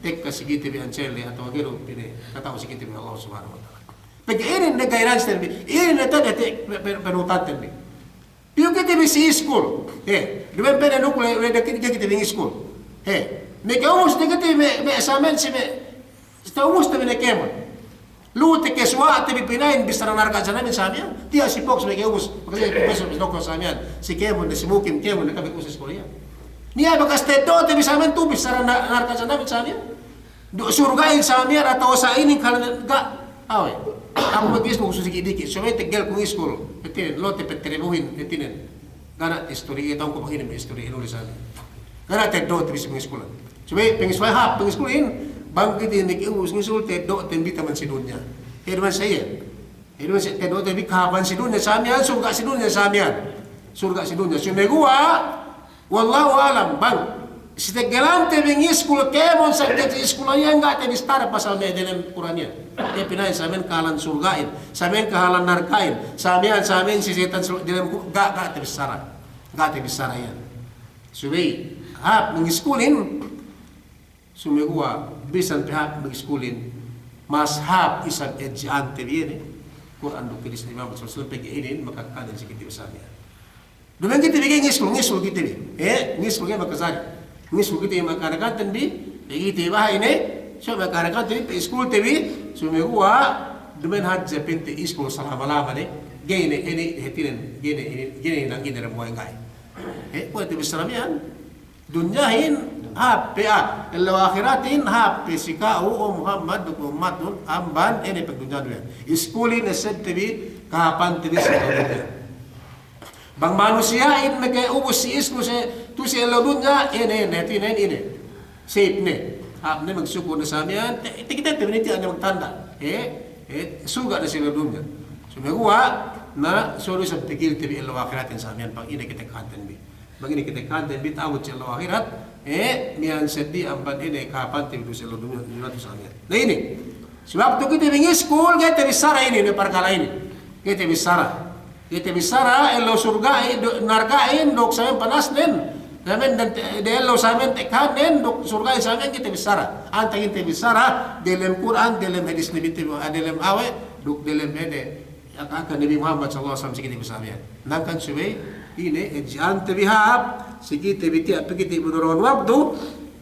tekka sigiti bi ancelle atau gero pine kata sigiti bi Allah Subhanahu wa taala. Pag ini na guidance terbi, ini na tadi penutan terbi. Piu kita bi si school, dua pene nukle udah kita bi school. Me kaus kita me assignment si me, staumus terbi na kema. Lu te keswa te bi pinain bi sarana narka jana min samia, dia si box me kaus, kasi professor bi doktor samia, si kemo na si mukim kemo na kabi usus Korea. Niya bagas teto te bi samen tu bi sarana narka jana min samia. Do surga in samia atau sa ini kalau enggak awe aku magis mo gusto dikit so may tegal kung school etinen lote petrebuhin etinen gana history ito ko mahinim history inulis sa gana tedo te bising school so may pengisway hap peng school in bangkit din ikus ng school tedo tembita man si dunya herman saya herman si tedo te bikaban si dunya samia surga si dunya samia surga si dunya so megua wallahu alam bang si tegalante bing school kemon sa school niya enggak te distar pasal me dalam Qurannya dia pinain samen kahalan surgain samen kahalan narkain samen si setan dalam enggak te bisara yan subi hap ng schoolin sumegua bisan pihak ng schoolin mas hap isang edyante biene Quran do kiris ni Muhammad sallallahu alaihi wasallam pag-inin makakanin si kiti samia dumen kita bigay ngis kita bi ngis kaya makasari mismo kita yang masyarakat bi kita bahay ni so masyarakat bi school TV so megua dumen hadja pinti school salamalama ni gene ini hetiren gene nang gene mo ngay pwede bisramian dunyahin hapa illa akhiratin hapa sika o Muhammad ko matun amban ini pagdunya duyan schoolin na said TV kapan TV sa dunya bang manusia in nag-ubos si ismo sa tu si alabun nga ini safe ne hap ne magsuko na sa amin kita miniti ano magtanda suga na si alabun nga so magawa na solo sa tikil tibi ilaw akiratin sa amin pang ini kita kanten bi bang ini kita kanten bi tawad si ilaw akirat miyan sedi amban ini kapan tibi tu si alabun nga sa amin na ini sebab tu kita bingi school kita bisara ini parkala ini kita bisara elo surga nargain dok samen panas den samen dan de elo samen tekanen dok surga samen kita bisara antang kita bisara dalam Quran dalam hadis Nabi dalam awe dok dalam ede akan Nabi Muhammad sallallahu alaihi wasallam kita bisara nakan suwe ini ejante bihab sikite biti apikite budoron wabdu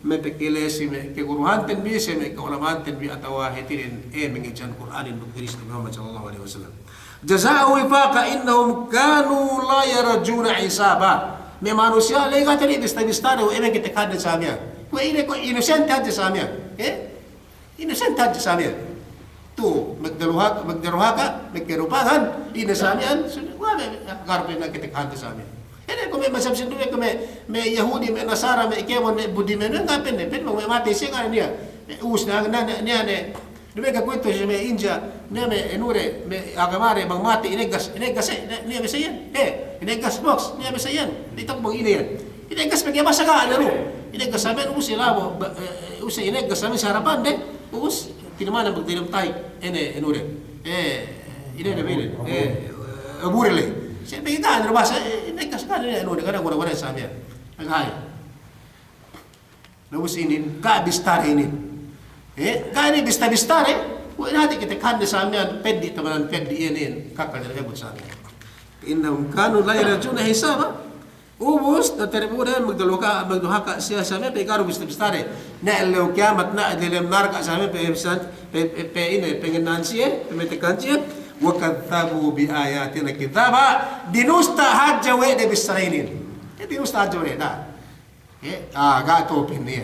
me pekile si me ke guruhan ten bi se me ke ulama ten bi atawa hetirin mengejan Quranin dok hadis Nabi Muhammad sallallahu alaihi wasallam Jazau wifaqa innahum kanu la yarjuna hisaba. Me manusia lega tadi bista-bista o eme kita kada samia. Ko ini ko innocent aja samia. Innocent aja samia. Tu magdaruhaka, magkerupahan, ina samian, wala garbe na kita kada samia. Ini ko may masabsin duwe ko may Yahudi, may Nasara, may Ikemon, may Buddha, may ngapen ne, pero may mati siya nga niya. Us na niya ne. Dumi ka kwento siya may India, niya may enure, may agamare, bang mati, inegas niya may sayan. Inegas box, niya may sayan. Dito ko bang ina yan. Inegas may kiyamasa ka, ano? Inegas sabi, us ilabo, us inegas sabi sa harapan, de. Us, tinaman ang magdinom tayo, enure. Ine na bilin, aburile. Siya may kita, ano ba? Inegas ka, enure, ka na, wala sabi yan. Naghay. Lawas inin, ka bistare inin. Ka ini bista-bistare, wala natin kita kanda sa amin, pedi tamanan, pedi inin, kakalirebot sa amin. Innahum kanu la yarjuna hisaba. Ubus na teribudan magduha ka siya sa amin, pekaro bista-bistare. Na ilaw kiamat na adilim narka sa amin, pengenan siya, pemetikan siya, wakadhabu bi ayatina kithaba, dinusta hadjawe de bisrainin. Dinusta hadjawe na. Gato pinir.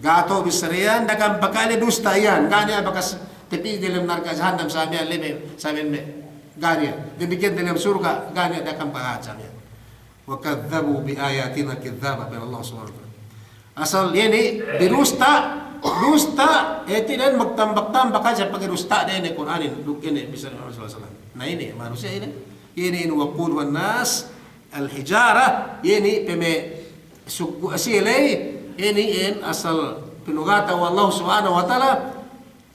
Gato bisarian dagang bakali dusta yan. Gani abakas tepi dalam narka jahanam sabi lebe sabi me gani. Dibigyan dalam surga gani dagang pahaca yan. Wa kadzabu bi ayatina kadzaba bil Allah subhanahu wa ta'ala. Asal ini dirusta dusta etinan magtambak-tambak aja pakai dusta din ni Quranin duk ini bisa Rasulullah sallallahu alaihi wasallam. Nah ini manusia ini waqud wan nas al hijara ini peme suku asilay ini asal pinugata wallahu subhanahu wa ta'ala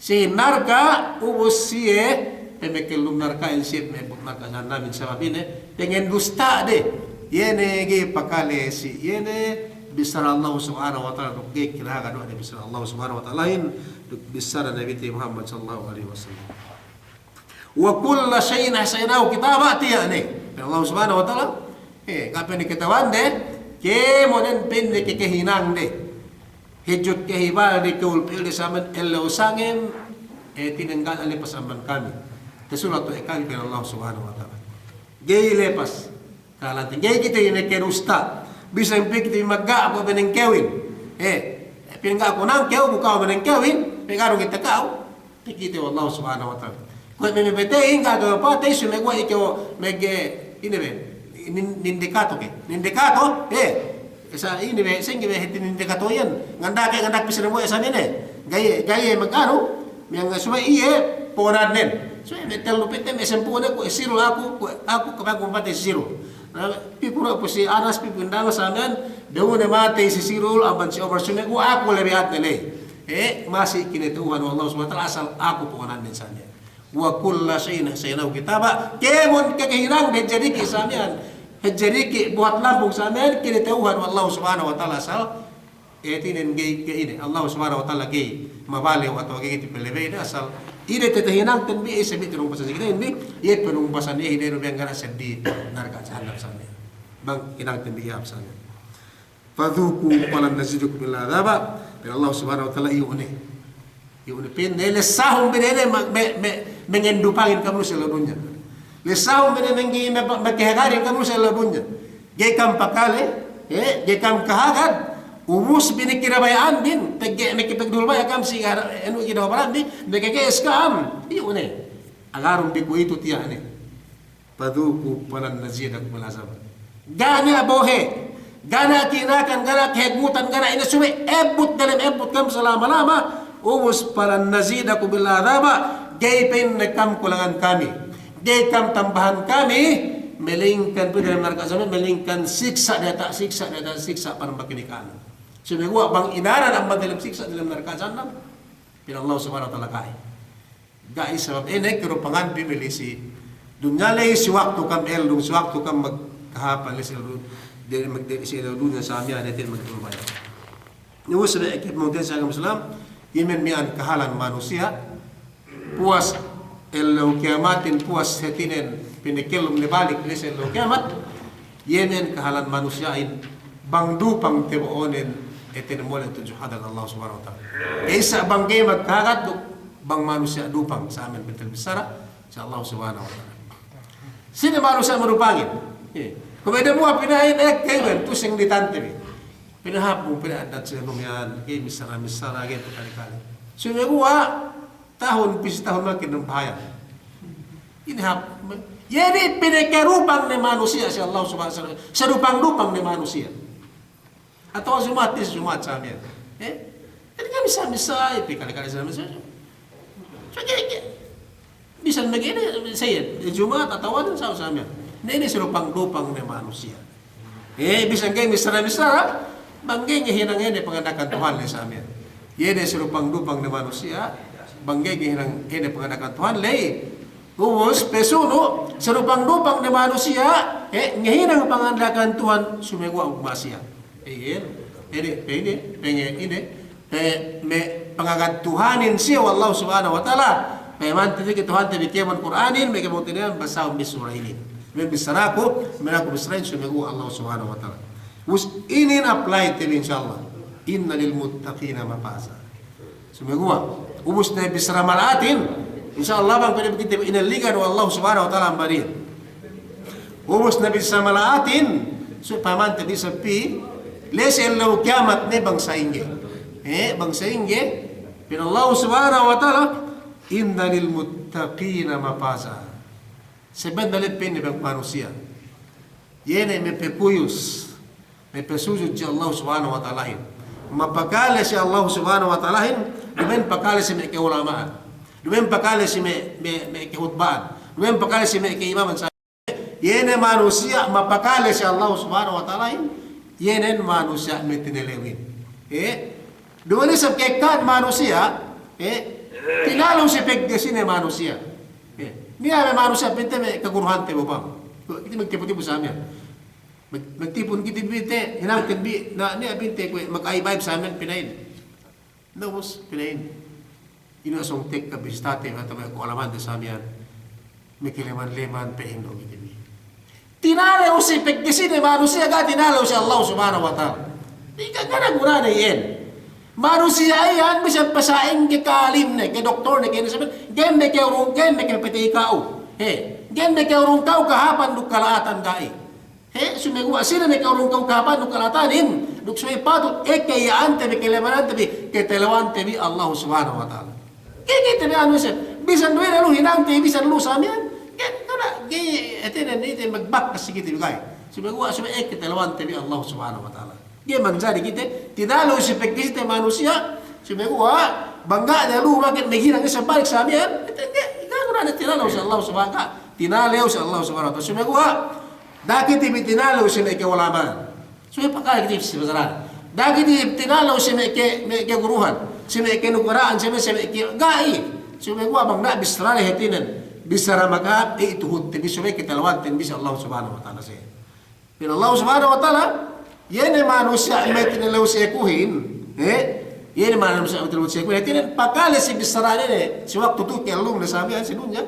si narka ubus siye pemekilum narka el sip me narka namin sababine pengen dusta de yene ge pakale si yene bisara Allah subhanahu wa ta'ala ge kiraga do de bisara Allah subhanahu wa ta'ala in bisara nabi Muhammad sallallahu alaihi wasallam wa kullu shay'in ahsaynahu kitabati yani Allah subhanahu wa ta'ala kapan diketahuan de ke monen pende ke kehinang de hijut ke hiba de kul pilde saman elo sangen tinenggal ale pasaman kami tesulat to ekal ke Allah subhanahu wa ta'ala gay lepas kalan tingay kita ini ke rusta bisa impik ti magga ko beneng kewin pinga ko nang kew buka beneng kewin pegaro kita kau tikite Allah subhanahu wa ta'ala ko me bete inga do pa te su me gwa iko mege inebe nindikato sa ini be singge be hitin nindikato yan ngandak pisir mo sa nene gaye magano yang suba iye ponad nen so metel lupete me sempone ko siro aku kapag kumpate siro pipuro po si anas pipundalo sa amin daw na mate si siro aban si oversume ko ako lebiat nele masih kinituhan Allah subhanahu wa ta'ala asal aku ponad nen sa niya wa kullu shay'in saynahu kitaba kemon kakahirang de jadi kisamian hejeri buat lambung samen kini tauhan Allah subhanahu wa ta'ala asal etinen gay ini Allah subhanahu wa ta'ala gay mabali atau gay itu pelebe ini asal ide tetahinang tenbi isabit rung pasan kita ini ye penung pasan ye hidero yang gara sedih narka jahanam samen bang inang tenbi ya samen fadhuku qala nazidukum bil adaba bil Allah subhanahu wa ta'ala iune pin lesahum binene mengendupangin kamu seluruhnya lesau menengi makehagarin kamu seluruhnya gekam pakale gekam kahagad umus binikirabayaan din tege mekipagdul baya kam sigar enu ginawa paran di mekeke skam iune agarum biku itu tiane paduku palan nazidak malazab gana bohe gana kinakan gana kehegutan gana ina sume ebut dalam ebut kam selama-lama umus palan nazidak bil adaba gaypin nekam kulangan kami dekam tambahan kami melingkan pada dalam neraka zaman melingkan siksa data siksa para makinikan. Semua bang inaran ang dalam siksa dalam neraka zaman bin Allah subhanahu wa ta'ala kai. Guys sebab ini kerupangan bimili si dunya lay si waktu kam eldung si waktu kam magkahapan si dari magdesi dunya sa amya natin magtulbayan. Nuwas sa ekip mo din sa agam Islam imen mian kahalan manusia puas elo kiamatin puas hetinen pinikilum nibalik les elo kiamat yenen kahalan manusiain bangdu pang tebonen etin mole tujuh hadan Allah subhanahu wa ta'ala isa bangge magkagat bang manusia dupang sa amin betul besara sa Allah subhanahu wa ta'ala sino manusia merupangin kumeda mo pinahin kayo tusing ditante pinahapong pinadat sa yan misara ganito kali-kali sumegua tahun makin ng bahaya. Ini jadi pinagkarupang ni manusia si Allah subhanahu wa ta'ala. Sarupang-rupang ni manusia. Atau Jumat sa amin. Jadi kami misa kali-kali sa misa. So, bisa nag-ini saya Jumat atau ano sa amin. Ini sarupang-rupang ni manusia. Bisa kayo misara-misara, banggay hinang ini pangadakan Tuhan ni sa amin. Ini sarupang-rupang ni manusia. Banggay ginang ini pangadakan Tuhan lay umus pesuno serupang-rupang ni manusia ngahinang pangadakan Tuhan sumegwa og masya ini me pangagantuhanin siya Allah subhanahu wa ta'ala. May man titi Tuhan tabi keman Quranin may kebutinan basa bisurailin. May bisarako, may ako bisrain sumigu Allah subhanahu wa ta'ala. Us inin apply tabi insyaallah. Inna lil muttaqina mafasa. Sumigu ubus na bisra malatin. Insyaallah bang pwede kita inaligan wa Allah subhanahu wa ta'ala ambarin. Ubus na bisra malatin so paman tabi sa pi lesel law kiamat ne bang saingge. Bang saingge pin Allah subhanahu wa ta'ala inna lil muttaqina mafaza. Sebab dalit pin bang manusia. Yene me pekuyus, me pesujud si Allah subhanahu wa ta'ala. Mapakala si Allah subhanahu wa ta'ala, dumen pakala si me ke ulamaan. Dumen pakala si me ke hutbaan. Dumen pakala si me ke imaman sa. Yene manusia mapakala si Allah subhanahu wa ta'ala. Yene manusia me tinelewin. Dumen sa kekat manusia, tinalo si pegdesin manusia. Niya may manusia pinte may kaguruhante mo ba? Kita magtipo-tipo sa amin. Magtipon kita binte, hinang tinbi na niya binte ko mag-ai-vibe sa amin pinain. No, boss, pinain. Ino asong tek ka bistate at may kualaman sa amin. May kilaman-leman pahindo kita bi. Tinalo si pegdesin manusia ga tinalo si Allah subhanahu wa ta'ala. Di ka guna na yan. Manusia yan, bisan pasaing ke kalim ne, ke doktor ne, ke sabi, gen me ke urung, gen me ke peti kau. Gen me ke urung kau kahapan duk kalaatan kai. Sumegwa sila me ke urung kau kahapan duk kalaatan in. Duk sumay patut ke yaan te me ke lemanan te ke telewan te bi Allah subhanahu wa ta'ala. Ke te anu se, bisan duwe na lu hinang te bisan lu samian. Gen kana ge etenen ni te magbak kasi kita bigay. Sumegwa sumay ke telewan te bi Allah subhanahu wa ta'ala. Dia manjadi kita tinalo si pekdiste manusia sumegua bangga dia lu makin menghirang sa balik sa amin ikaw na tinalo si Allah subhanahu wa ta'ala tinalo si Allah subhanahu wa ta'ala sumegua daki ti tinalo si meke walaman sumay pakal kita si bazaran daki ti tinalo si meke guruhan si meke nukuraan si meke gai sumegua bangga bisrale hetinan bisara magab ituhud ti bisumay kitalawan tin bis Allah subhanahu wa ta'ala siya bin Allah subhanahu wa ta'ala yene manusia may tinalaw siya kuhin, yene manusia may tinalaw siya kuhin, tinan pakala si bisarane ne, si waktu tu kelung na sabi ang sinunya,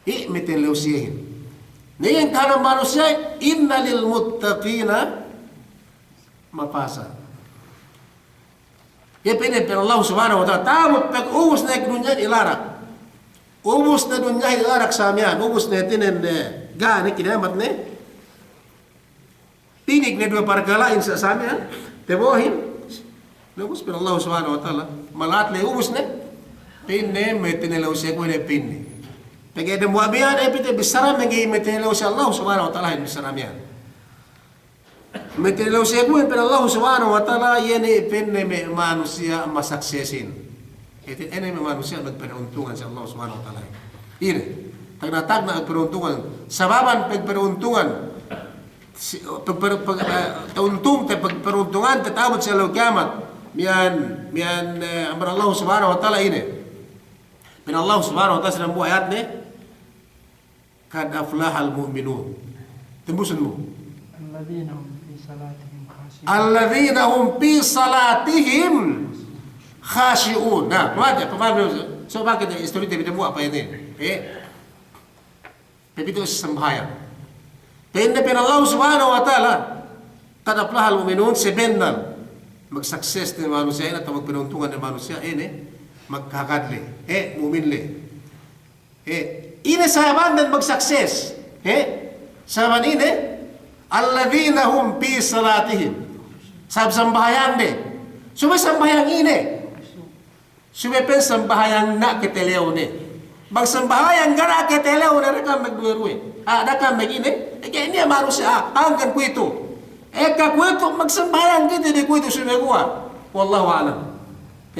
may tinalaw siya. Ngayon ka ng manusia, inna lil muttaqina mapasa. Ipinin pero Allah subhanahu wa ta'ala, tamot pag-ubos na dunya ilarak. Ubos na dunya ilarak sa amyan, ubos na tinan gani kinamat ne, tinig na dua pargalain sa amin, tebohin. Lubos pero Allah subhanahu wa ta'ala, malat na ubos na. Pinne, may tinilaw siya ko na pinne. Pagkaya mo abiyan, pite bisaram may tinilaw siya Allah subhanahu wa ta'ala, bisaram yan. May tinilaw siya ko pero Allah subhanahu wa ta'ala, yan pinne may manusia masaksesin. Ito may manusia magperuntungan sa Allah subhanahu wa ta'ala. Ini, tagnatag na agperuntungan. Sababan pagperuntungan, tauntung te pagperuntungan tatawad sa kiamat mian amar Allah subhanahu wa ta'ala ini min Allah subhanahu wa ta'ala sa buong ayat ni kad aflahal mu'minun tembusan mo alladhina hum fi salatihim khashi'un nah pamaham so bakit istorya tayo mo apa ini pepito sa sambahayan Tenda pin Allah subhanahu wa ta'ala kadaplah al-mu'minun sebendan mag-success ni manusia at magpinuntungan ni manusia ini magkakadli mu'minli ini sahabat dan mag-success sahabat ini alladhina hum fi salatihim sambayang de sambayang ini sumipen sambayang na kitelew ni bang sambayang gara kitelew na rekam magduweruin dakam begini kaya ini manusia hanggang kuito kuito magsambayang kita di kuito sumegua wallahu alam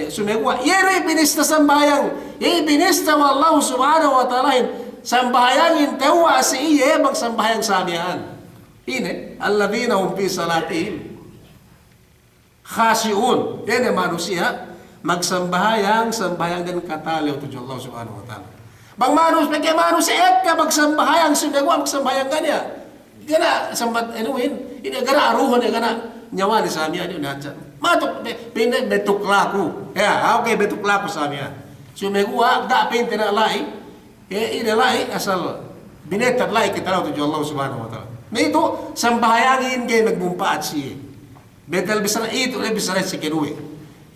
sumegua yere binista sambayang binista wallahu subhanahu wa ta'ala sambayangin tawa si iye magsambayang samihan ini alladhina hum fi salatihim khashi'un yan manusia magsambayang dan katalaw to Allah subhanahu wa ta'ala bang manusia ka magsambahayang sumegwa magsambahayang kanya gana sambat ini gana aruhon gana nyawa ni samia ni unacha matok pinde betuk laku ya oke betuk laku samia sume gua da pinte na lai ina lai asal binetat lai kita tahu tujuh Allah Subhanahu wa taala. Nah itu sembahyangin kayak magbumpaat siya. Betal besar itu lebih besar si kedua.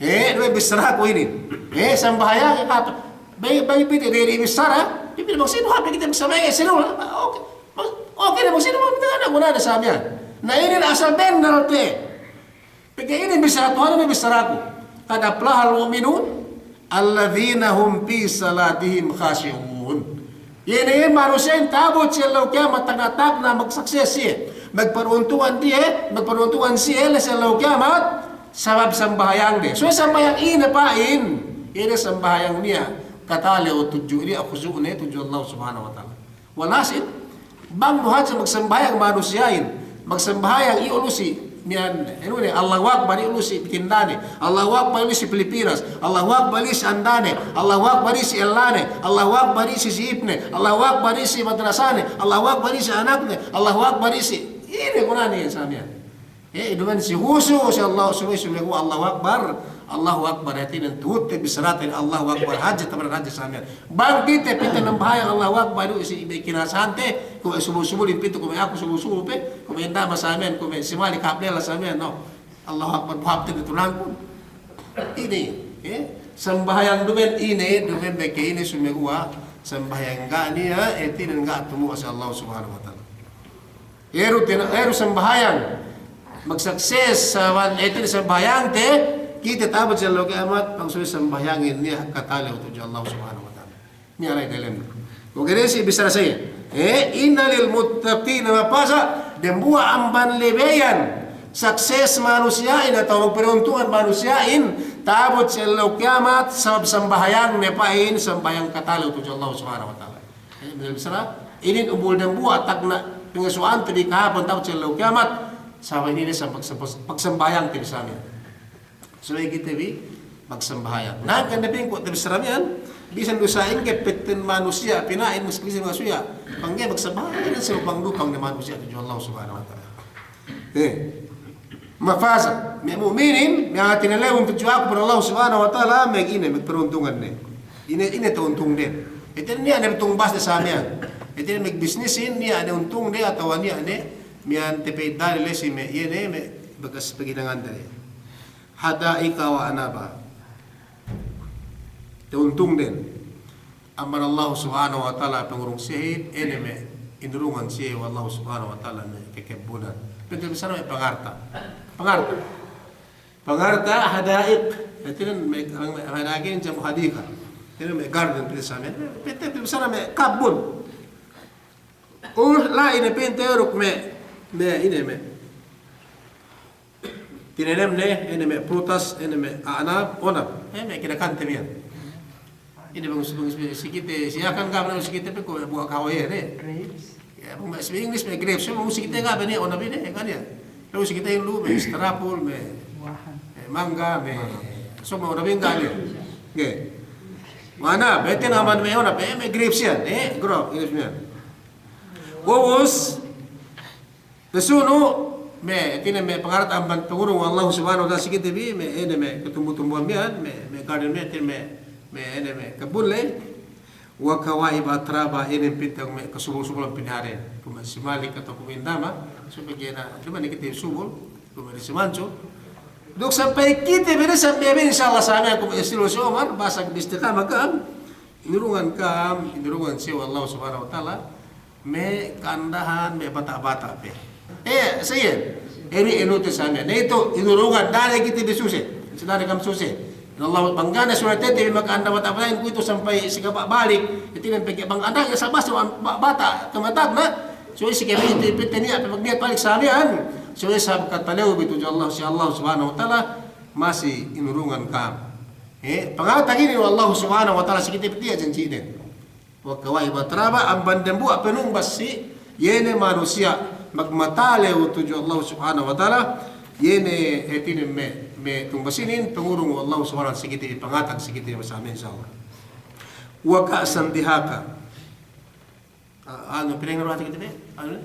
Lebih besar aku ini. Sembahyangin apa? Bayi piti dari besar Bibili magsino ha kita magsamay sino okay. Okay na magsino mo na ada samya. Na ini asal benar te. Pagka ini bisa Tuhan may bisarako. Kad aflahal mu'minun alladhina hum fi salatihim khashi'un. Ini manusia yang tabot siya kaya matagatak na magsakses siya. Magperuntuan siya sa kiamat sabab sambayang dia. So sambayang ina pain. Ini sambayang niya. Katali o tujuh ini aku suune tujuh Allah Subhanahu wa taala. Walasin bang buhat sa magsambayang manusiain, magsambayang iulusi mian ano ni Allahu Akbar iulusi Tindane, Allahu Akbar iulusi Pilipinas, Allahu Akbar iulusi Andane, Allahu Akbar iulusi Elane, Allahu Akbar iulusi Ipne, Allahu Akbar iulusi madrasane, Allahu Akbar iulusi anakne, Allahu Akbar iulusi ini kunani sa mian. Iduman si husu si Allah subhanahu wa Allahu Akbar. Allahu Akbar hatinan tuhute bisaratin Allahu Akbar haji tabar haji samyan bang tite pite ng bahayang Allahu Akbar do isi kinasante kung sumusubulin pito kung ako sumusubo pe kung enda masamen kung simali kaplela samyan no Allahu Akbar buhapte ditulang ko ini sambahayang dumen ini dumen beke ini sumegua sambahayang ga niya etinan ga tumu sa Allah Subhanahu wa taala eru sambahayang magsukses sa etin sambahayang te kita tabat sa logi amat pang sulit sambayangin niya katali o tujuh Allah Subhanahu wa ta'ala. Niya ray dalam. Kung ganyan si bisara saya. Innalil muttaqina mapasa dembuwa ang banlebeyan. Sukses manusiain atau peruntungan manusiain tabot sa logi amat sabab sambayang nepain sambayang katali o tujuh Allah Subhanahu wa ta'ala. Bisara inin umbul dembuwa tagna pingasuan tadi kahapon tabot sa logi amat sabay nila sa pagsambayang tadi sa amin. So kita bi magsambahayan. Nah kan nabi ko tabi saramian bisan dosain ke peten manusia pinain muskilin manusia. Pangge magsambahayan sa pangdupang ni manusia tujuh Allah Subhanahu wa taala. Mafaza may mu'minin may tinalewon tujuh ako por Allah Subhanahu wa taala may ina magperuntungan ni. Ina tuntong din. Ito niya na tumbas na sa amin. Ito may businessin niya na untong niya atawan niya ni miyan tepe dali si me yene me bagas paginangan dali. Hadaika wa anaba tuntung din amar Allah Subhanahu wa taala pangurung sihid eneme inurungan siya wa Allah Subhanahu wa taala na kekebunan pero bisa na pangarta hadaik ito may hadagin sa hadika ito may garden pero sa amin pero bisa na may kabun lain na pinterok me ineme tinanem ne ene me prutas ene me anab onab me kinakante biyan ini bang sikite siakan ka na sikite pe ko buah kawaye ne grapes ya bang mas English me grapes mo sikite ka be ne onab ne kanya lo sikite yung lu me strapol me mangga me so mo onab ngale ge mana bete naman me onab me grapes yan gro English me wos pesuno me tina me pangarat amban pangurung Allah Subhanahu wa taala sikite bi me ene me ketumbu-tumbuhan mian me garden me tin me ene me kabule wa kawaib atraba ene pitang me kasubul-subul pinhare kuma simalik atau kumindama so bigena di mana kita subul kuma di simancho dok sampai kita bere sampai insyaallah sana kuma istilo si Omar basak istiqamah kam inurungan si Allah Subhanahu wa taala me kandahan me bata-bata pe saya ini inu sana. Nah itu inurungan dari kita disusi, sedari kam susi. Allah banggana surat itu maka anda bata lain itu sampai sikabak balik. Itu kan pergi bang anda yang sabas bata kematag na. So sikabak itu petani apa niat balik sabian. So sab kata lew itu Allah si Allah Subhanahu wa taala masih inurungan kam. Pangata gini Allah Subhanahu wa taala sikite petia janji ini. Wa kawai batraba amban dembu apenung basi yene manusia magmatale tujuh Allah Subhanahu wa taala yene etinin me tumbasinin pangurung Allah Subhanahu wa taala sikiti pangatag sikiti sa amin insyaallah wa ka'san dihaka ano pinengaro atin kita ano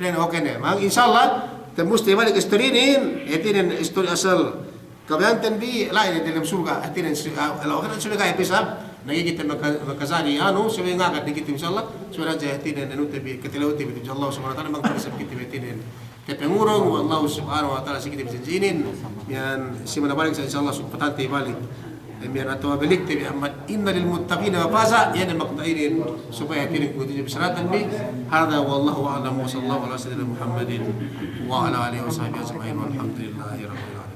pineng okay na mag insyaallah Tembus tiba balik istorinin, etinin istori asal. Kabianten bi lain dalam surga, etinin kalau kan sudah kayak pisah, nagi kita makasari anu, sudah ngagat dikit insyaallah, sudah aja etinin anu tebi ketilauti bi insyaallah subhanahu wa taala mangkalisab kita etinin. Tepengurung wallahu subhanahu wa taala sikit bisinjinin, yan si mana balik insyaallah subhanahu balik. Biar atau balik tapi amat inna lil muttaqina mafaza yani maqtainin supaya tidak kudu bisratan bi hada wallahu a'lam wa sallallahu ala sayyidina Muhammadin wa ala alihi wa sahbihi ajma'in walhamdulillahi rabbil alamin.